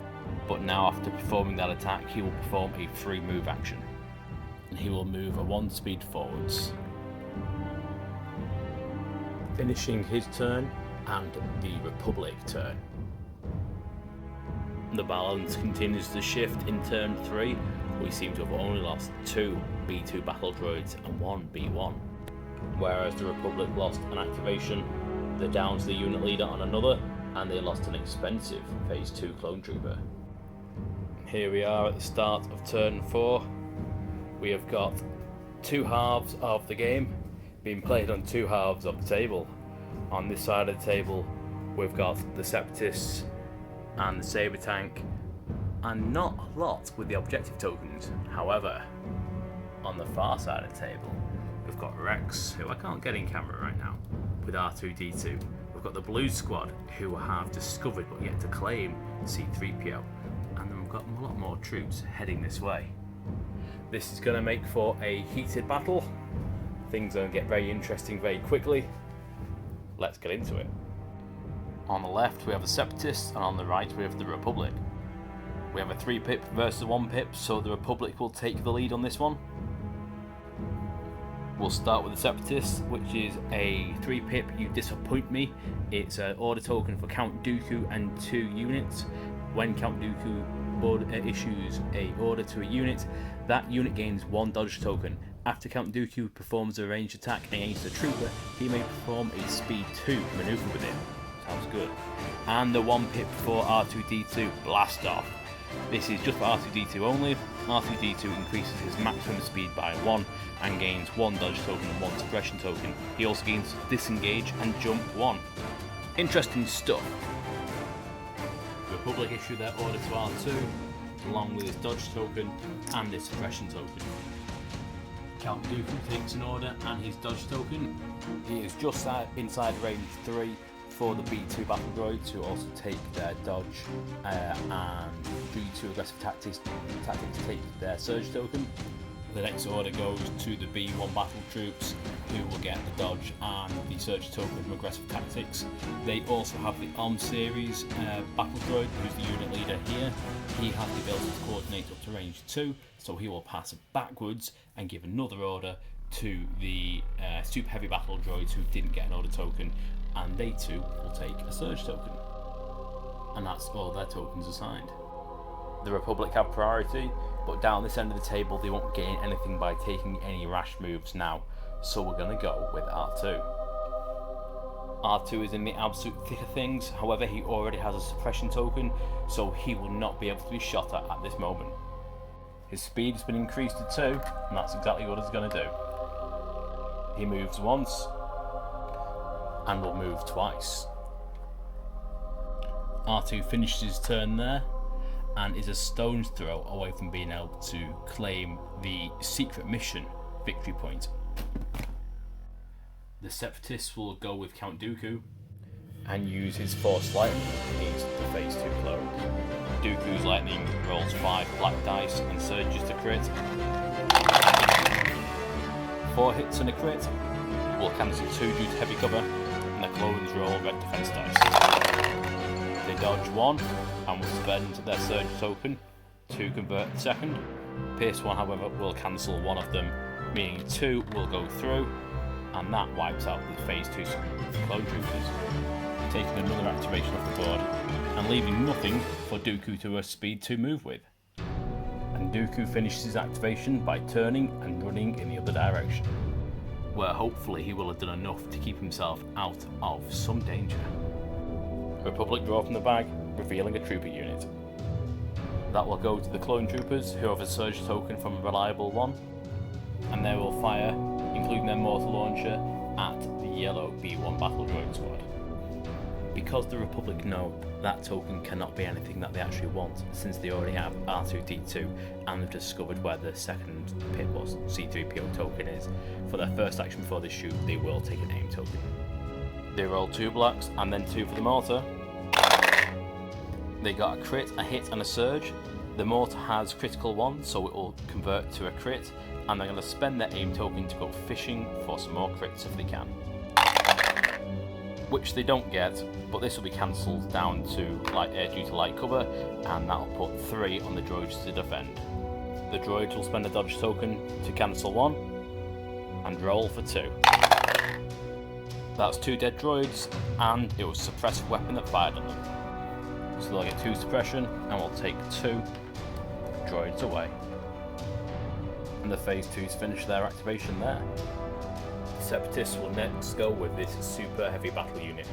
but now after performing that attack he will perform a free move action, and he will move a 1 speed forwards, finishing his turn and the Republic turn. The balance continues to shift in turn 3. We seem to have only lost 2 B2 battle droids and 1 B1, whereas the Republic lost an activation, the downs the unit leader on another, and they lost an expensive phase 2 clone trooper. Here we are at the start of turn 4. We have got 2 halves of the game being played on 2 halves of the table. On this side of the table we've got the Separatists and the Saber Tank, and not a lot with the objective tokens. However, on the far side of the table we've got Rex, who I can't get in camera right now, with R2-D2. We've got the Blue Squad, who have discovered but yet to claim C-3PO, and then we've got a lot more troops heading this way. This is going to make for a heated battle. Things are going to get very interesting very quickly. Let's get into it. On the left we have the Separatists, and on the right we have the Republic. We have a 3-pip versus a 1-pip, so the Republic will take the lead on this one. We'll start with the Separatists, which is a 3-pip You Disappoint Me. It's an order token for Count Dooku and 2 units. When Count Dooku issues a order to a unit, that unit gains 1 dodge token. After Count Dooku performs a ranged attack against a trooper, he may perform a speed 2 maneuver with it. Sounds good. And the 1-pip for R2-D2, Blast Off. This is just for R2-D2 only. R2-D2 increases his maximum speed by 1 and gains 1 dodge token and 1 suppression token. He also gains disengage and jump 1. Interesting stuff. The Republic issue their order to R2 along with his dodge token and his suppression token. Count Dooku takes an order and his dodge token. He is just inside range 3 for the B2 battle droids, who also take their dodge and due to aggressive tactics take their surge token. The next order goes to the B1 battle troops, who will get the dodge and the surge token from aggressive tactics. They also have the Arm series battle droid, who's the unit leader here. He has the ability to coordinate up to range 2, so he will pass backwards and give another order to the super heavy battle droids who didn't get an order token, and they too will take a surge token. And that's all their tokens assigned. The Republic have priority, but down this end of the table they won't gain anything by taking any rash moves now, so we're going to go with R2. R2 is in the absolute thick of things, however he already has a suppression token, so he will not be able to be shot at this moment. His speed has been increased to 2, and that's exactly what he's going to do. He moves once, and will move twice. R2 finishes his turn there, and is a stone's throw away from being able to claim the secret mission victory point. The Separatists will go with Count Dooku and use his Force Lightning against the phase 2 clone. Dooku's Lightning rolls 5 black dice and surges to crit. 4 hits and a crit. Will cancel 2 due to heavy cover, and the clones roll red defense dice. They dodge 1 and will spend their surge token to convert the second. Pierce 1, however, will cancel 1 of them, meaning 2 will go through, and that wipes out the phase 2 clone troopers, taking another activation off the board and leaving nothing for Dooku to a speed 2 move with. And Dooku finishes his activation by turning and running in the other direction, where hopefully he will have done enough to keep himself out of some danger. Republic draw from the bag, revealing a trooper unit. That will go to the clone troopers, who have a surge token from a reliable 1, and they will fire, including their mortar launcher, at the yellow B1 battle droid squad. Because the Republic know that token cannot be anything that they actually want, since they already have R2-D2 and they've discovered where the second pip or C3PO token is, for their first action before they shoot, they will take an aim token. They roll 2 blacks and then 2 for the mortar. They got a crit, a hit and a surge. The mortar has critical 1, so it will convert to a crit, and they're going to spend their aim token to go fishing for some more crits if they can. Which they don't get, but this will be cancelled down to due to light cover, and that'll put 3 on the droids to defend. The droids will spend a dodge token to cancel 1, and roll for 2. That's 2 dead droids, and it was a suppressive weapon that fired on them. So they'll get 2 suppression, and we'll take 2 droids away. And the phase 2s finish their activation there. Separatists will next go with this super heavy battle unit.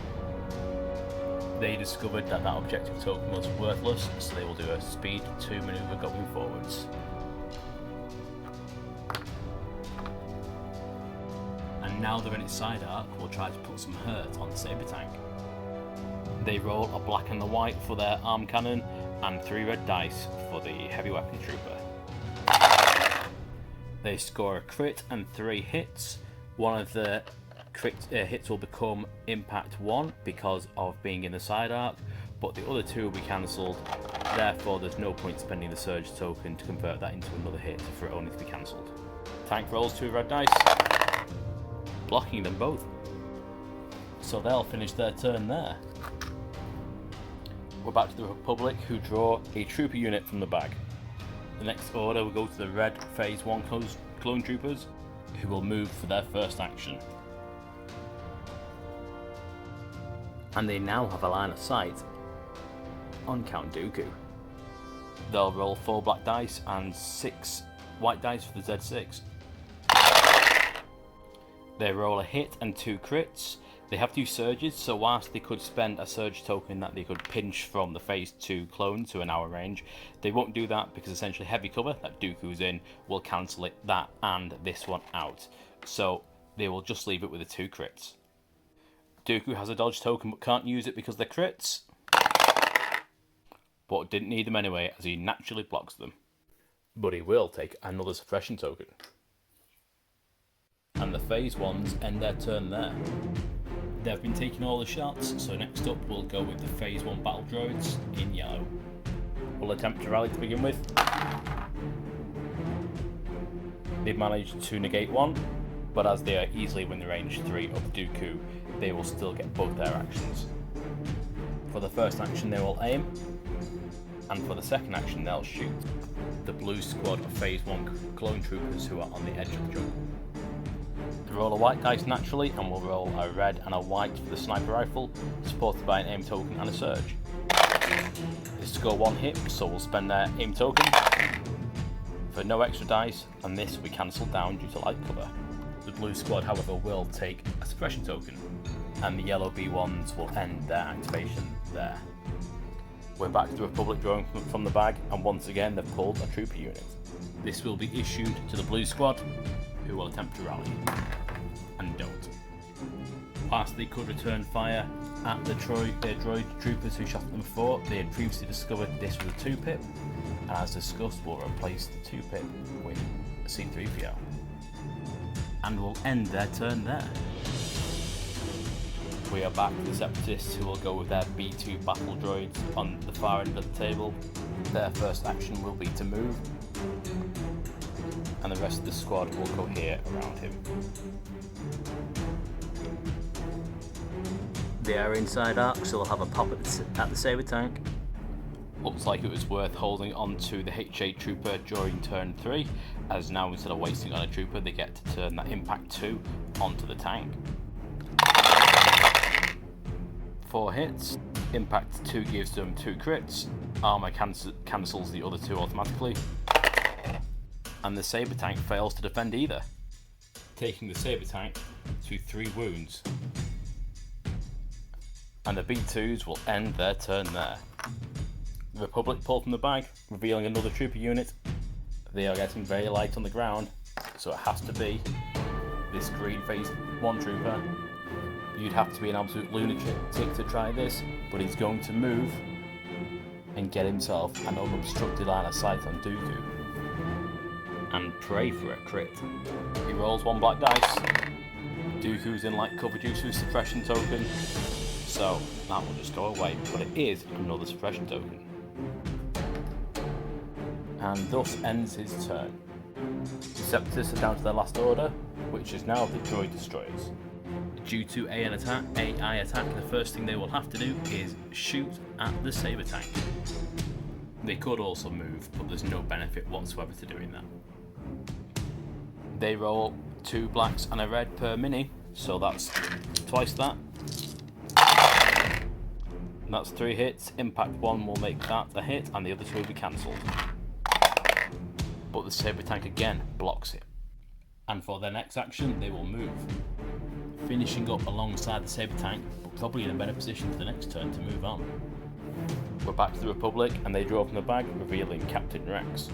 They discovered that objective token was worthless, so they will do a speed 2 maneuver going forwards. And now they're in its side arc, we'll try to put some hurt on the saber tank. They roll a black and a white for their arm cannon, and 3 red dice for the heavy weapon trooper. They score a crit and 3 hits. One of the hits will become impact 1 because of being in the side arc, but the other 2 will be cancelled, therefore there's no point spending the surge token to convert that into another hit for it only to be cancelled. Tank rolls 2 red dice, blocking them both. So they'll finish their turn there. We're back to the Republic, who draw a trooper unit from the bag. The next order will go to the red phase 1 clone troopers, who will move for their first action. And they now have a line of sight on Count Dooku. They'll roll 4 black dice and 6 white dice for the Z6. They roll a hit and 2 crits. They have 2 surges, so whilst they could spend a surge token that they could pinch from the phase 2 clone to an hour range, they won't do that because essentially heavy cover that Dooku's in will cancel that and this one out. So they will just leave it with the 2 crits. Dooku has a dodge token but can't use it because they're crits, but didn't need them anyway as he naturally blocks them. But he will take another suppression token. And the phase 1s end their turn there. They've been taking all the shots, so next up we'll go with the phase 1 battle droids in yellow. We'll attempt to rally to begin with. They've managed to negate 1, but as they are easily within the range 3 of Dooku, they will still get both their actions. For the first action they will aim, and for the second action they'll shoot the blue squad of phase 1 clone troopers who are on the edge of the jungle. Roll a white dice naturally, and we'll roll a red and a white for the sniper rifle, supported by an aim token and a surge. They score 1 hit, so we'll spend their aim token for no extra dice, and this will be cancelled down due to light cover. The blue squad, however, will take a suppression token, and the yellow B1s will end their activation there. We're back to the Republic drawing from the bag, and once again they've pulled a trooper unit. This will be issued to the blue squad, who will attempt to rally, and don't. Whilst they could return fire at the droid troopers who shot them before, they had previously discovered this was a 2-pip, and as discussed we'll replace the 2-pip with a C3PO. And we'll end their turn there. We are back to the Separatists, who will go with their B2 battle droids on the far end of the table. Their first action will be to move, and the rest of the squad will cohere around him. They are inside arc, so they'll have a pop at the saber tank. Looks like it was worth holding on to the H8 trooper during turn 3, as now instead of wasting on a trooper they get to turn that impact 2 onto the tank. 4 hits, impact 2 gives them 2 crits, armor cancels the other 2 automatically, and the saber tank fails to defend either, taking the saber tank to 3 wounds. And the B2s will end their turn there. The Republic pull from the bag, revealing another trooper unit. They are getting very light on the ground, so it has to be this green phase 1 trooper. You'd have to be an absolute lunatic to try this, but he's going to move and get himself an unobstructed line of sight on Dooku. And pray for a crit. He rolls 1 black dice. Dooku's in light cover due to his suppression token, so that will just go away, but it is another suppression token. And thus ends his turn. The Separatists are down to their last order, which is now the Droid Destroyers. Due to AI attack, the first thing they will have to do is shoot at the Saber Tank. They could also move, but there's no benefit whatsoever to doing that. They roll 2 blacks and a red per mini, so that's twice that. And that's 3 hits. Impact 1 will make that a hit, and the other 2 will be cancelled. But the Saber Tank again blocks it. And for their next action, they will move, finishing up alongside the Saber Tank, but probably in a better position for the next turn to move on. We're back to the Republic, and they draw from the bag, revealing Captain Rex.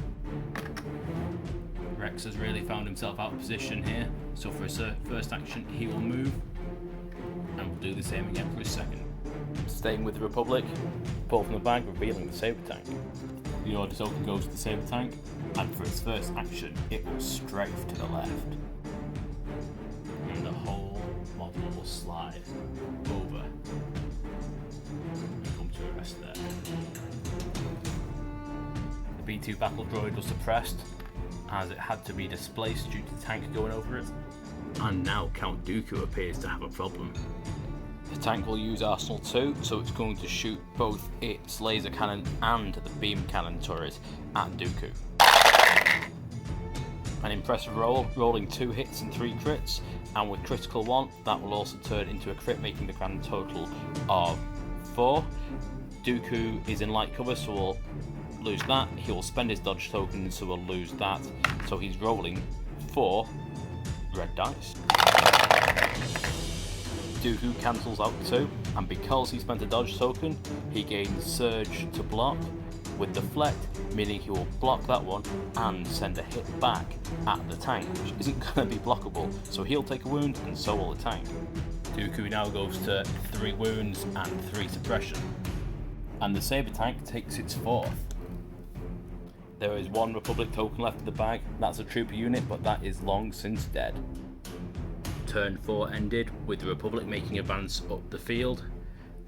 Rex has really found himself out of position here, so for his first action he will move, and will do the same again for his second. Staying with the Republic, pull from the bag, revealing the Saber Tank. The order token goes to the Saber Tank, and for its first action it will strafe to the left. And the whole model will slide over and come to a rest there. The B2 battle droid was suppressed, as it had to be displaced due to the tank going over it. And now Count Dooku appears to have a problem. The tank will use Arsenal 2, so it's going to shoot both its laser cannon and the beam cannon turret at Dooku. An impressive roll, rolling 2 hits and 3 crits, and with critical 1, that will also turn into a crit, making the grand total of 4. Dooku is in light cover, so we'll lose that. He will spend his dodge token, so we'll lose that. So he's rolling 4 red dice. Dooku cancels out 2, and because he spent a dodge token, he gains surge to block with deflect, meaning he will block that one and send a hit back at the tank, which isn't going to be blockable, so he'll take a wound and so will the tank. Dooku now goes to 3 wounds and 3 suppression, and the Saber Tank takes its 4th. There is 1 Republic token left in the bag. That's a trooper unit, but that is long since dead. Turn 4 ended with the Republic making advance up the field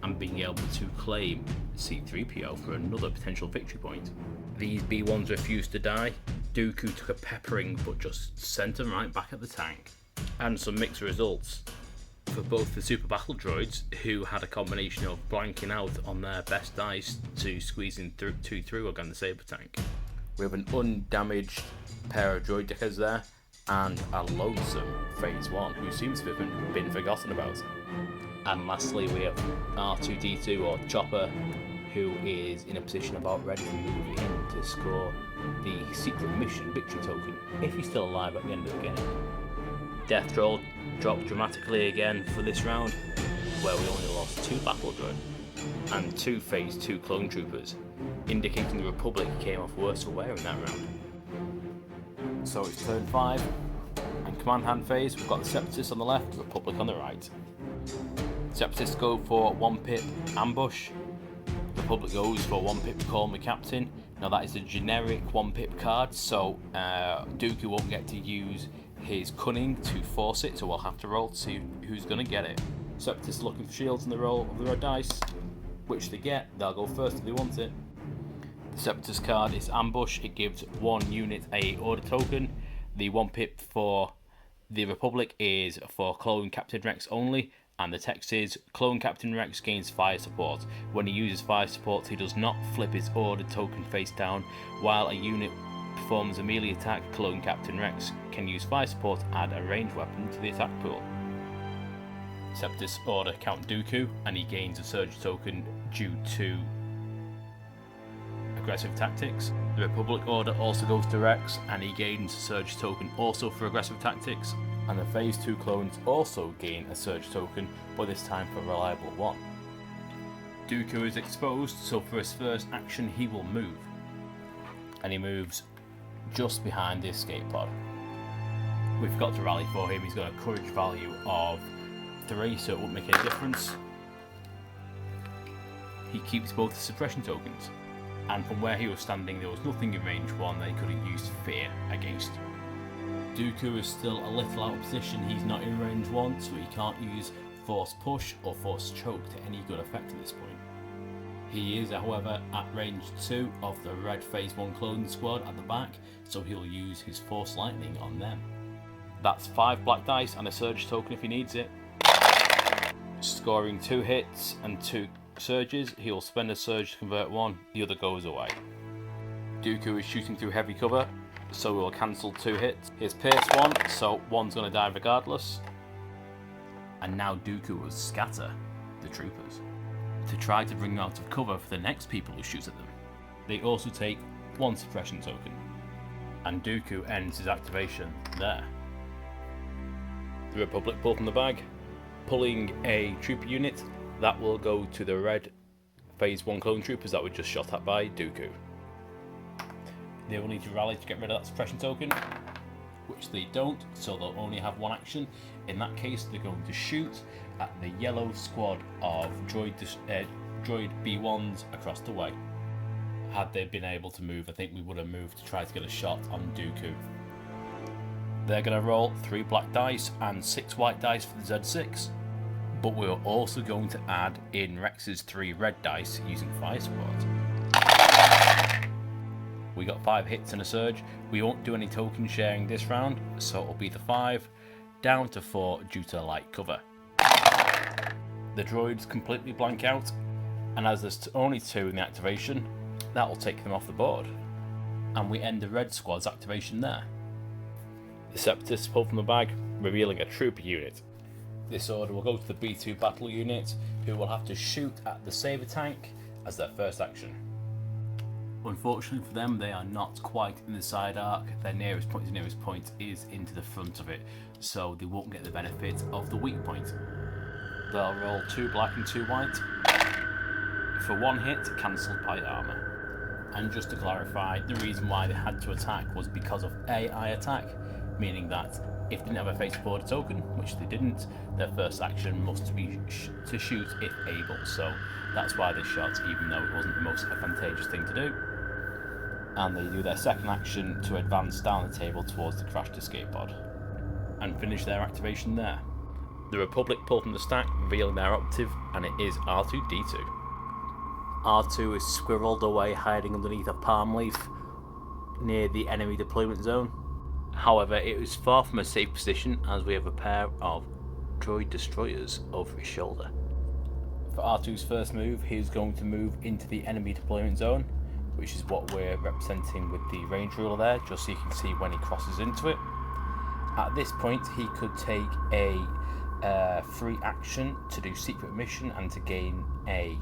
and being able to claim C-3PO for another potential victory point. These B1s refused to die. Dooku took a peppering but just sent them right back at the tank. And some mixed results for both the Super Battle Droids, who had a combination of blanking out on their best dice to squeezing through against the Saber Tank. We have an undamaged pair of droid deckers there, and a lonesome Phase 1 who seems to have been forgotten about. And lastly we have R2-D2 or Chopper, who is in a position about ready to move in to score the secret mission victory token if he's still alive at the end of the game. Death roll dropped dramatically again for this round, where we only lost 2 battle droids and 2 Phase 2 clone troopers, indicating the Republic came off worse for wear in that round. So it's turn 5, and command hand phase, we've got the Separatists on the left, Republic on the right. Separatists go for 1 pip ambush, Republic goes for 1 pip call me captain. Now that is a generic 1 pip card, so Dooku won't get to use his cunning to force it, so we'll have to roll to see who's going to get it. Separatists are looking for shields in the roll of the red dice, which they get. They'll go first if they want it. The Separatist card is ambush. It gives 1 unit a order token. The 1 pip for the Republic is for Clone Captain Rex only, and the text is Clone Captain Rex gains fire support. When he uses fire support, he does not flip his order token face down. While a unit performs a melee attack, Clone Captain Rex can use fire support to add a ranged weapon to the attack pool. Separatists order Count Dooku, and he gains a surge token due to aggressive tactics. The Republic order also goes to Rex, and he gains a surge token also for aggressive tactics. And the Phase 2 clones also gain a surge token, but this time for reliable 1. Dooku is exposed, so for his first action he will move. And he moves just behind the escape pod. We forgot to rally for him. He's got a courage value of 3, so it won't make any difference. He keeps both the suppression tokens, and from where he was standing there was nothing in range 1 that he could have used fear against. Dooku is still a little out of position. He's not in range 1, so he can't use force push or force choke to any good effect at this point. He is, however, at range 2 of the red phase 1 clothing squad at the back, so he'll use his force lightning on them. That's 5 black dice and a surge token if he needs it. Scoring 2 hits and 2 surges, he'll spend a surge to convert 1, the other goes away. Dooku is shooting through heavy cover, so we'll cancel 2 hits. Here's pierce 1, so 1's going to die regardless. And now Dooku will scatter the troopers to try to bring them out of cover for the next people who shoots at them. They also take 1 suppression token, and Dooku ends his activation there. The Republic pull from the bag, pulling a trooper unit that will go to the red phase 1 clone troopers that were just shot at by Dooku. They will need to rally to get rid of that suppression token, which they don't, so they'll only have 1 action. In that case, they're going to shoot at the yellow squad of droid B1s across the way. Had they been able to move, I think we would have moved to try to get a shot on Dooku. They're going to roll 3 black dice and 6 white dice for the Z6, but we're also going to add in Rex's 3 red dice using fire support. We got 5 hits and a surge. We won't do any token sharing this round, so it'll be the 5 down to 4 due to light cover. The droids completely blank out, and as there's only 2 in the activation, that will take them off the board. And we end the red squad's activation there. The Separatists pull from the bag, revealing a trooper unit. This order will go to the B2 battle unit, who will have to shoot at the saber tank as their first action. Unfortunately for them, they are not quite in the side arc. Their nearest point is into the front of it, so they won't get the benefit of the weak point. They'll roll 2 black and 2 white. For 1 hit, cancelled by armour. And just to clarify, the reason why they had to attack was because of AI attack, meaning that if they didn't have a face border token, which they didn't, their first action must be to shoot if able, so that's why they shot, even though it wasn't the most advantageous thing to do. And they do their second action to advance down the table towards the crashed escape pod, and finish their activation there. The Republic pull from the stack, revealing their operative, and it is R2-D2. R2 is squirreled away, hiding underneath a palm leaf near the enemy deployment zone. However, it is far from a safe position, as we have a pair of droid destroyers over his shoulder. For R2's first move, he is going to move into the enemy deployment zone, which is what we're representing with the range ruler there, just so you can see when he crosses into it. At this point, he could take a free action to do secret mission and to gain a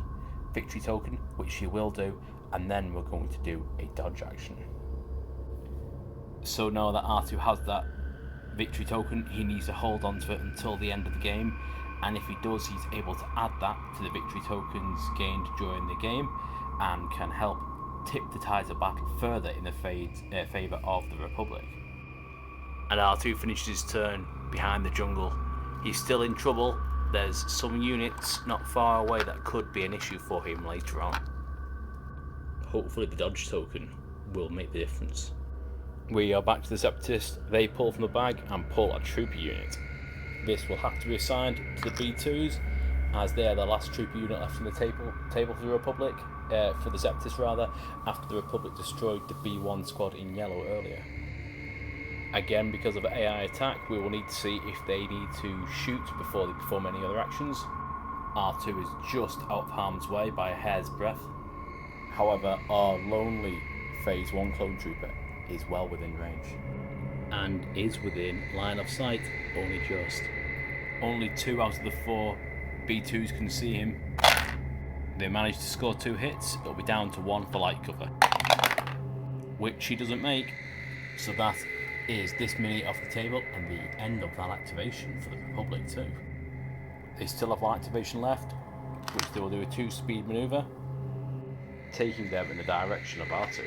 victory token, which he will do, and then we're going to do a dodge action. So now that R2 has that victory token, he needs to hold on to it until the end of the game, and if he does, he's able to add that to the victory tokens gained during the game and can help tip the tides of battle further in the favour of the Republic. And R2 finishes his turn behind the jungle. He's still in trouble. There's some units not far away that could be an issue for him later on. Hopefully the dodge token will make the difference. We are back to the Separatists. They pull from the bag and pull a trooper unit. This will have to be assigned to the B2s, as they are the last trooper unit left from the table for the Republic, for the Separatists rather, after the Republic destroyed the B1 squad in yellow earlier. Again, because of AI attack, we will need to see if they need to shoot before they perform any other actions. R2 is just out of harm's way by a hair's breadth. However, our lonely Phase 1 clone trooper is well within range, and is within line of sight, only just. Only 2 out of the 4 B2s can see him. They managed to score 2 hits. It'll be down to 1 for light cover, which he doesn't make, so that is this mini off the table and the end of that activation for the Republic too. They still have 1 activation left, which they will do a 2-speed manoeuvre, taking them in the direction of R2.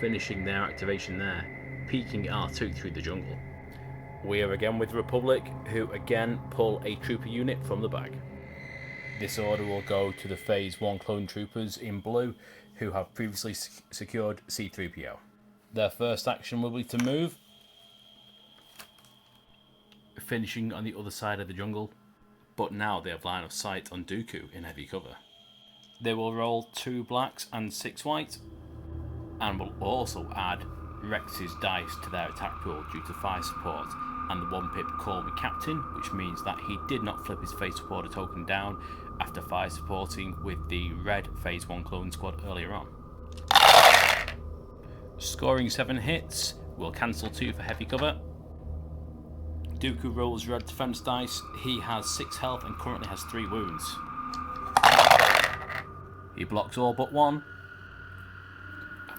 Finishing their activation there peeking R2 through the jungle. We are again with the Republic, who again pull a trooper unit from the bag. This order will go to the Phase 1 clone troopers in blue, who have previously secured C-3PO. Their first action will be to move, finishing on the other side of the jungle, but now they have line of sight on Dooku in heavy cover. They will roll 2 blacks and 6 white, and will also add Rex's dice to their attack pool due to fire support, and the 1-pip Call Me Captain, which means that he did not flip his face supporter token down after fire supporting with the red Phase 1 clone squad earlier on. Scoring 7 hits, will cancel 2 for heavy cover. Dooku rolls red defense dice, he has 6 health and currently has 3 wounds. He blocks all but 1,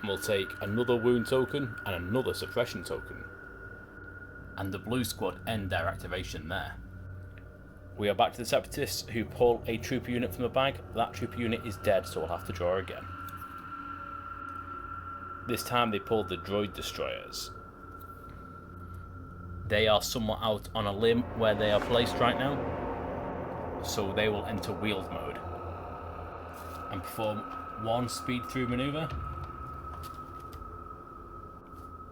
and will take another wound token and another suppression token. And the blue squad end their activation there. We are back to the Separatists, who pull a trooper unit from the bag. That trooper unit is dead, so we'll have to draw again. This time they pulled the droid destroyers. They are somewhat out on a limb where they are placed right now, so they will enter wheeled mode and perform 1 speed through maneuver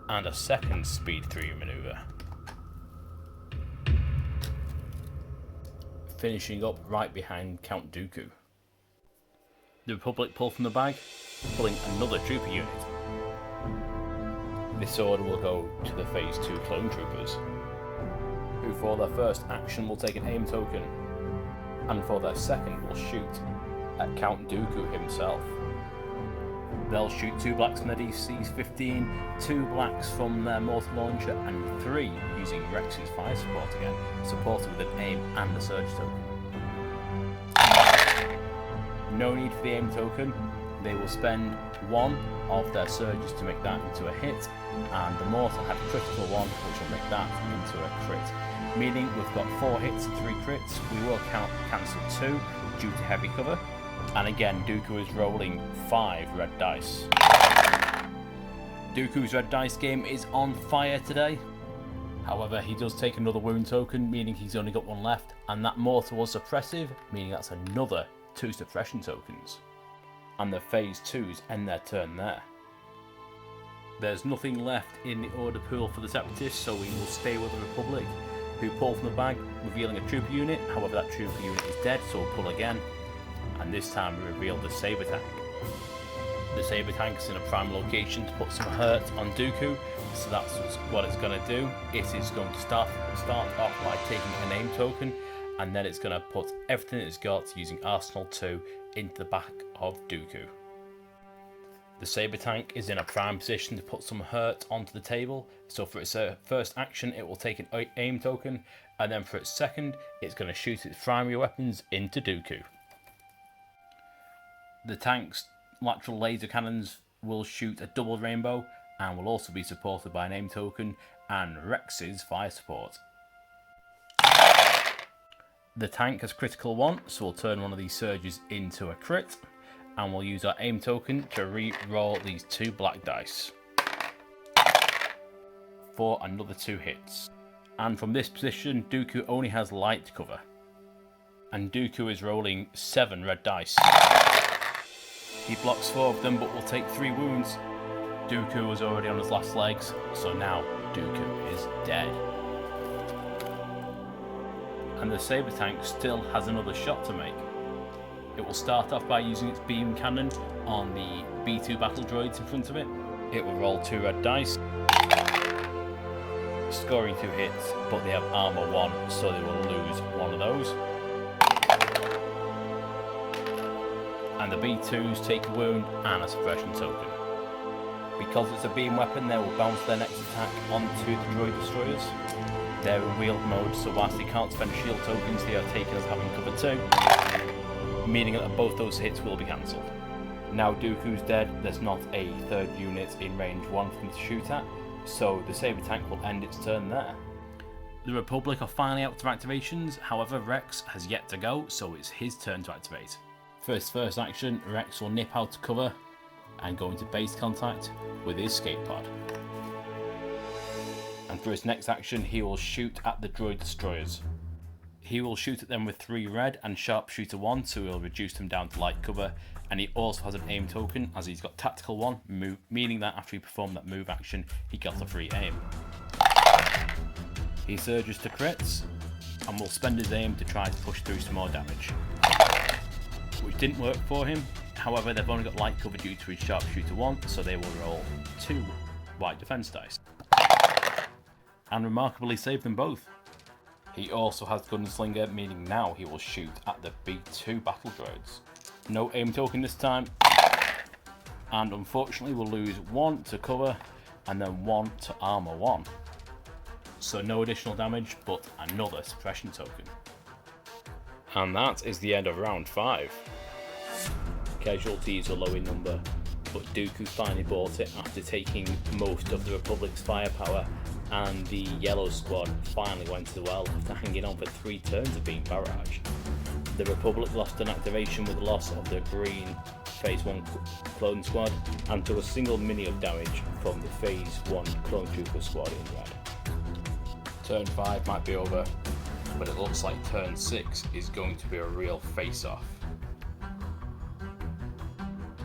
and a 2nd speed through maneuver, finishing up right behind Count Dooku. The Republic pull from the bag, pulling another trooper unit. This order will go to the Phase 2 clone troopers, who for their first action will take an aim token, and for their second will shoot at Count Dooku himself. They'll shoot 2 blacks from their DC's 15, 2 blacks from their mortar launcher, and 3 using Rex's fire support again, supported with an aim and a surge token. No need for the aim token, they will spend 1 of their surges to make that into a hit, and the mortar had a critical 1 which will make that into a crit. Meaning we've got 4 hits and 3 crits. We will cancel 2 due to heavy cover, and again Dooku is rolling 5 red dice. Dooku's red dice game is on fire today. However, he does take another wound token, meaning he's only got 1 left, and that mortar was suppressive, meaning that's another 2 suppression tokens. And the Phase 2s end their turn there. There's nothing left in the order pool for the Separatists, so we will stay with the Republic, who pull from the bag, revealing a trooper unit. However, that trooper unit is dead, so we'll pull again, and this time we reveal the Saber Tank. The Saber Tank is in a prime location to put some hurt on Dooku, so that's what it's going to do. It is going to start off by taking an aim token, and then it's going to put everything it's got using Arsenal 2 into the back of Dooku. The Saber Tank is in a prime position to put some hurt onto the table, so for its first action it will take an aim token, and then for its second it's going to shoot its primary weapons into Dooku. The tank's lateral laser cannons will shoot a double rainbow and will also be supported by an aim token and Rex's fire support. The tank has critical 1, so we'll turn one of these surges into a crit, and we'll use our aim token to re-roll these 2 black dice for another 2 hits. And from this position, Dooku only has light cover, and Dooku is rolling 7 red dice. He blocks 4 of them, but will take 3 wounds. Dooku was already on his last legs, so now Dooku is dead. And the Saber Tank still has another shot to make. It will start off by using its beam cannon on the B2 battle droids in front of it. It will roll 2 red dice, scoring 2 hits, but they have armor 1, so they will lose 1 of those. And the B2s take a wound and a suppression token. Because it's a beam weapon, they will bounce their next attack onto the droid destroyers. They're in wheeled mode, so whilst they can't spend shield tokens, they are taken as having cover 2, meaning that both those hits will be cancelled. Now Dooku's dead, there's not a third unit in range 1 for them to shoot at, so the Saber Tank will end its turn there. The Republic are finally out to activations, however Rex has yet to go, so it's his turn to activate. For his first action, Rex will nip out to cover and go into base contact with his escape pod. And for his next action, he will shoot at the droid destroyers. He will shoot at them with 3 red and sharpshooter 1, so he'll reduce them down to light cover. And he also has an aim token, as he's got tactical 1, meaning that after he performed that move action, he gets a free aim. He surges to crits, and will spend his aim to try to push through some more damage, which didn't work for him. However, they've only got light cover due to his sharpshooter 1, so they will roll 2 white defense dice, and remarkably save them both. He also has Gunslinger, meaning now he will shoot at the B2 battle droids. No aim token this time, and unfortunately we'll lose 1 to cover and then 1 to armor 1. So no additional damage, but another suppression token. And that is the end of round 5. Casualties are low in number, but Dooku finally bought it after taking most of the Republic's firepower, and the yellow squad finally went to the well after hanging on for 3 turns of being barraged. The Republic lost an activation with the loss of the green Phase 1 clone squad, and took a single mini of damage from the Phase 1 clone trooper squad in red. Turn 5 might be over, but it looks like turn 6 is going to be a real face-off.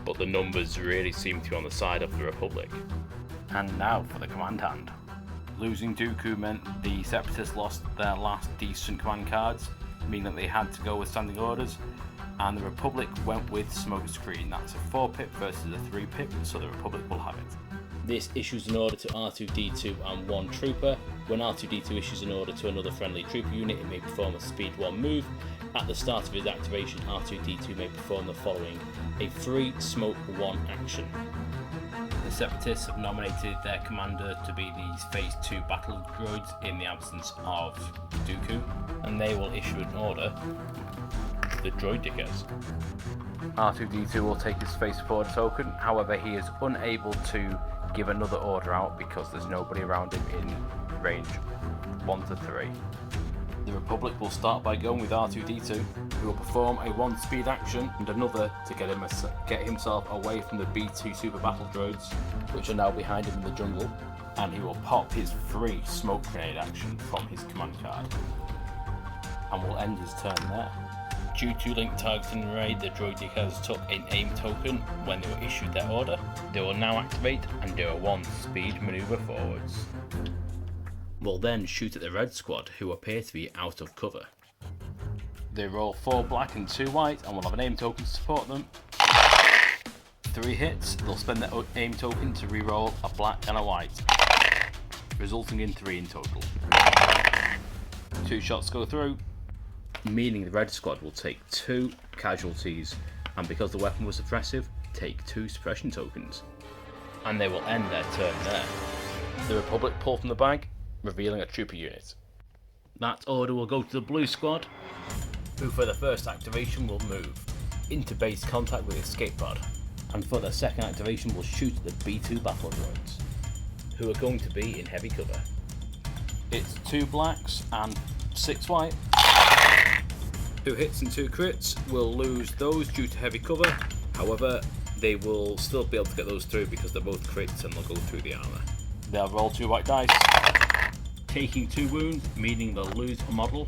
But the numbers really seem to be on the side of the Republic. And now for the command hand. Losing Dooku meant the Separatists lost their last decent command cards, meaning that they had to go with standing orders, and the Republic went with smokescreen. That's a 4-pip versus a 3-pip, so the Republic will have it. This issues an order to R2-D2 and 1 trooper. When R2-D2 issues an order to another friendly trooper unit, it may perform a speed 1 move. At the start of his activation, R2-D2 may perform the following: a free smoke 1 action. The Separatists have nominated their commander to be these Phase 2 battle droids in the absence of Dooku, and they will issue an order to the droid diggers. R2-D2 will take his Phase 4 token, however he is unable to give another order out because there's nobody around him in range 1 to 3. The Republic will start by going with R2-D2, who will perform a 1 speed action and another to get himself away from the B2 super battle droids, which are now behind him in the jungle, and he will pop his free smoke grenade action from his command card, and will end his turn there. Due to link targeting raid, the droid diggers took an aim token when they were issued their order. They will now activate and do a 1 speed manoeuvre forwards. Will then shoot at the red squad, who appear to be out of cover. They roll 4 black and 2 white and will have an aim token to support them. 3 hits, they'll spend their aim token to reroll a black and a white, resulting in 3 in total. 2 shots go through, meaning the red squad will take 2 casualties, and because the weapon was suppressive, take 2 suppression tokens. And they will end their turn there. The Republic pull from the bag, revealing a trooper unit. That order will go to the blue squad, who for the first activation will move into base contact with escape pod, and for the second activation will shoot at the B2 battle droids, who are going to be in heavy cover. It's 2 blacks and 6 white. 2 hits and 2 crits. Will lose those due to heavy cover, however they will still be able to get those through because they're both crits and they'll go through the armour. They'll roll 2 white dice, taking 2 wounds, meaning they'll lose a model,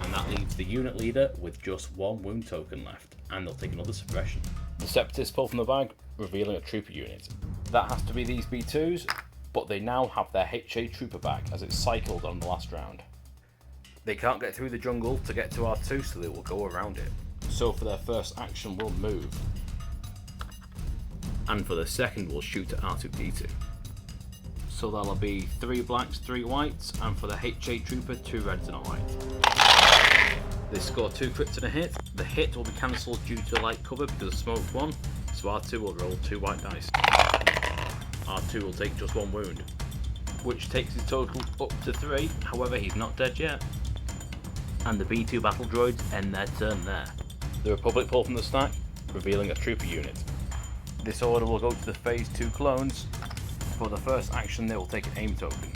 and that leaves the unit leader with just 1 wound token left, and they'll take another suppression. The Separatists pull from the bag, revealing a trooper unit. That has to be these B2s, but they now have their HA trooper back as it's cycled on the last round. They can't get through the jungle to get to R2, so they will go around it. So for their first action we'll move, and for the second we'll shoot at R2-D2. So that'll be 3 blacks, 3 whites, and for the HA trooper 2 reds and a white. They score 2 crits and a hit. The hit will be cancelled due to light cover because of smoke 1, so R2 will roll 2 white dice. R2 will take just 1 wound, which takes his total up to 3, however he's not dead yet. And the B2 battle droids end their turn there. The Republic pull from the stack, revealing a trooper unit. This order will go to the Phase 2 clones. For the first action they will take an aim token.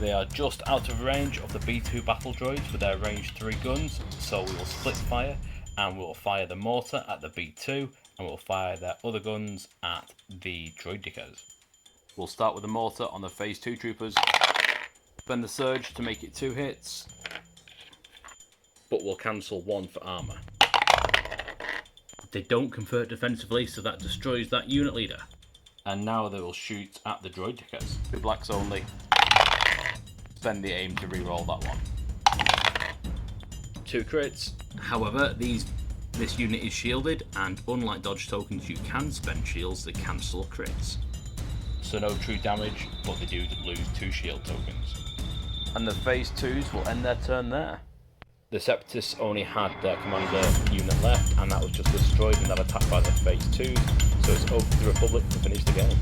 They are just out of range of the B2 battle droids with their range 3 guns, so we will split fire and we will fire the mortar at the B2 and we'll fire their other guns at the droid diggers. We'll start with the mortar on the phase 2 troopers, then the surge to make it 2 hits, but we'll cancel 1 for armour. They don't convert defensively, so that destroys that unit leader. And now they will shoot at the droid dickers. 2 blacks only. Spend the aim to reroll that one. 2 crits. However, this unit is shielded, and unlike dodge tokens, you can spend shields to cancel crits. So no true damage, but they do lose 2 shield tokens. And the phase 2s will end their turn there. The Separatists only had their commander unit left, and that was just destroyed in that attack by the phase 2s, so it's over to the Republic to finish the game.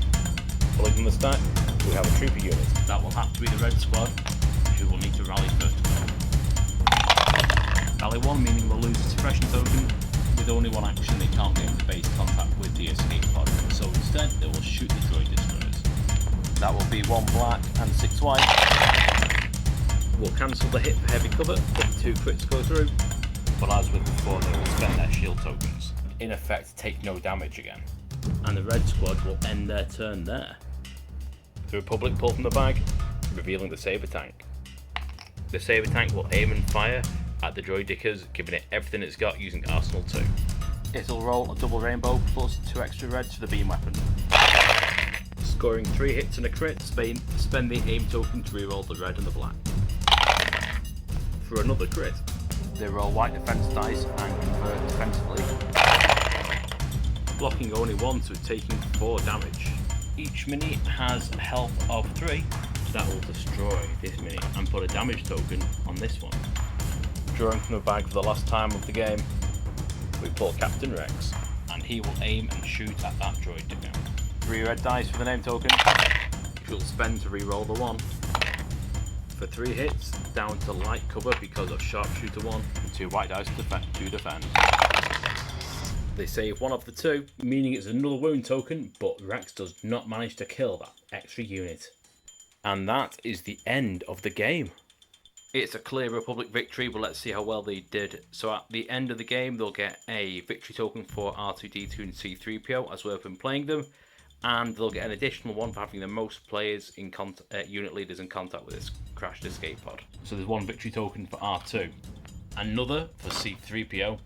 Pulling from the stack, we have a trooper unit. That will have to be the red squad, who will need to rally first of all. Rally 1 meaning they'll lose a suppression token. With only 1 action, they can't get into base contact with the escape pod, so instead they will shoot the droid destroyers. That will be 1 black and 6 white. We'll cancel the hit for heavy cover, but 2 crits go through. But as with before, they will spend their shield tokens. In effect, take no damage again. And the red squad will end their turn there. The Republic pull from the bag, revealing the saber tank. The saber tank will aim and fire at the droid dickers, giving it everything it's got using Arsenal 2. It'll roll a double rainbow plus 2 extra reds for the beam weapon. Scoring 3 hits and a crit, spend the aim token to reroll the red and the black. For another crit, they roll white defense dice and convert defensively, blocking only 1, so taking 4 damage. Each mini has a health of 3, so that will destroy this mini and put a damage token on this one. Drawing from the bag for the last time of the game, we pull Captain Rex, and he will aim and shoot at that droid digger. 3 red dice for the name token, which we'll spend to reroll the 1. For 3 hits, down to light cover because of sharpshooter 1, and 2 white dice to defend. They save 1 of the 2, meaning it's another wound token, but Rex does not manage to kill that extra unit. And that is the end of the game. It's a clear Republic victory, but let's see how well they did. So at the end of the game, they'll get a victory token for R2-D2 and C-3PO as we've been playing them, and they'll get an additional 1 for having the most players in unit leaders in contact with this crashed escape pod. So there's 1 victory token for R2, another for C-3PO,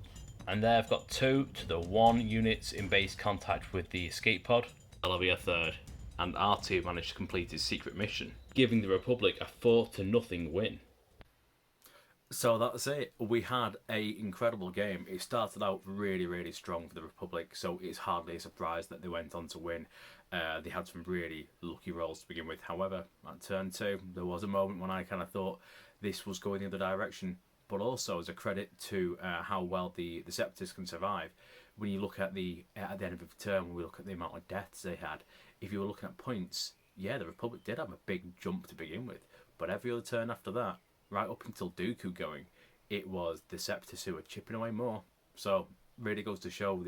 and they've got 2 to the 1 units in base contact with the escape pod. That'll be a 3rd. And R2 managed to complete his secret mission, giving the Republic a 4-0 win. So that's it. We had an incredible game. It started out really, really strong for the Republic, so it's hardly a surprise that they went on to win. They had some really lucky rolls to begin with. However, at turn 2, there was a moment when I kind of thought this was going the other direction, but also as a credit to how well the Separatists can survive. When you look at the end of the turn, when we look at the amount of deaths they had, if you were looking at points, yeah, the Republic did have a big jump to begin with, but every other turn after that, right up until Dooku going, it was the Separatists who were chipping away more. So really goes to show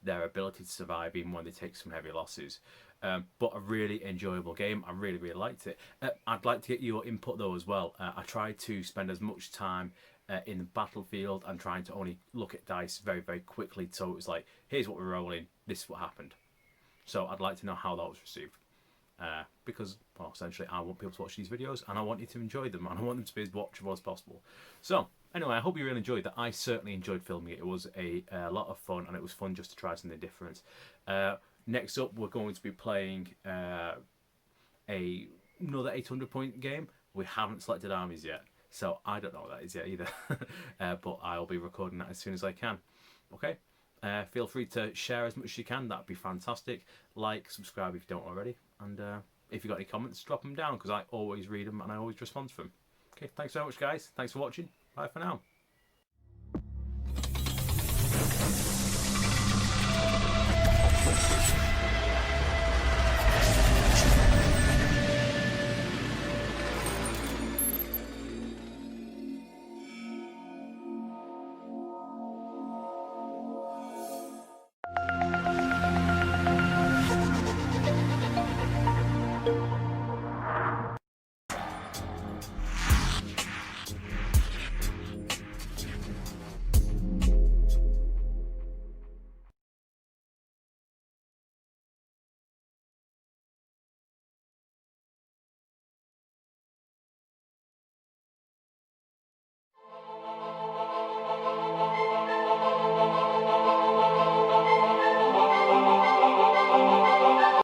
their ability to survive even when they take some heavy losses. But a really enjoyable game. I really, really liked it. I'd like to get your input though as well. I tried to spend as much time in the battlefield and trying to only look at dice very, very quickly. So it was like, here's what we're rolling, this is what happened. So I'd like to know how that was received. Because, well, essentially I want people to watch these videos and I want you to enjoy them and I want them to be as watchable as possible. So, anyway, I hope you really enjoyed that. I certainly enjoyed filming it. It was a lot of fun, and it was fun just to try something different. Next up, we're going to be playing another 800-point game. We haven't selected armies yet, so I don't know what that is yet either. But I'll be recording that as soon as I can. Okay? Feel free to share as much as you can. That'd be fantastic. Like, subscribe if you don't already. And if you've got any comments, drop them down, because I always read them and I always respond to them. Okay, thanks so much, guys. Thanks for watching. Bye for now.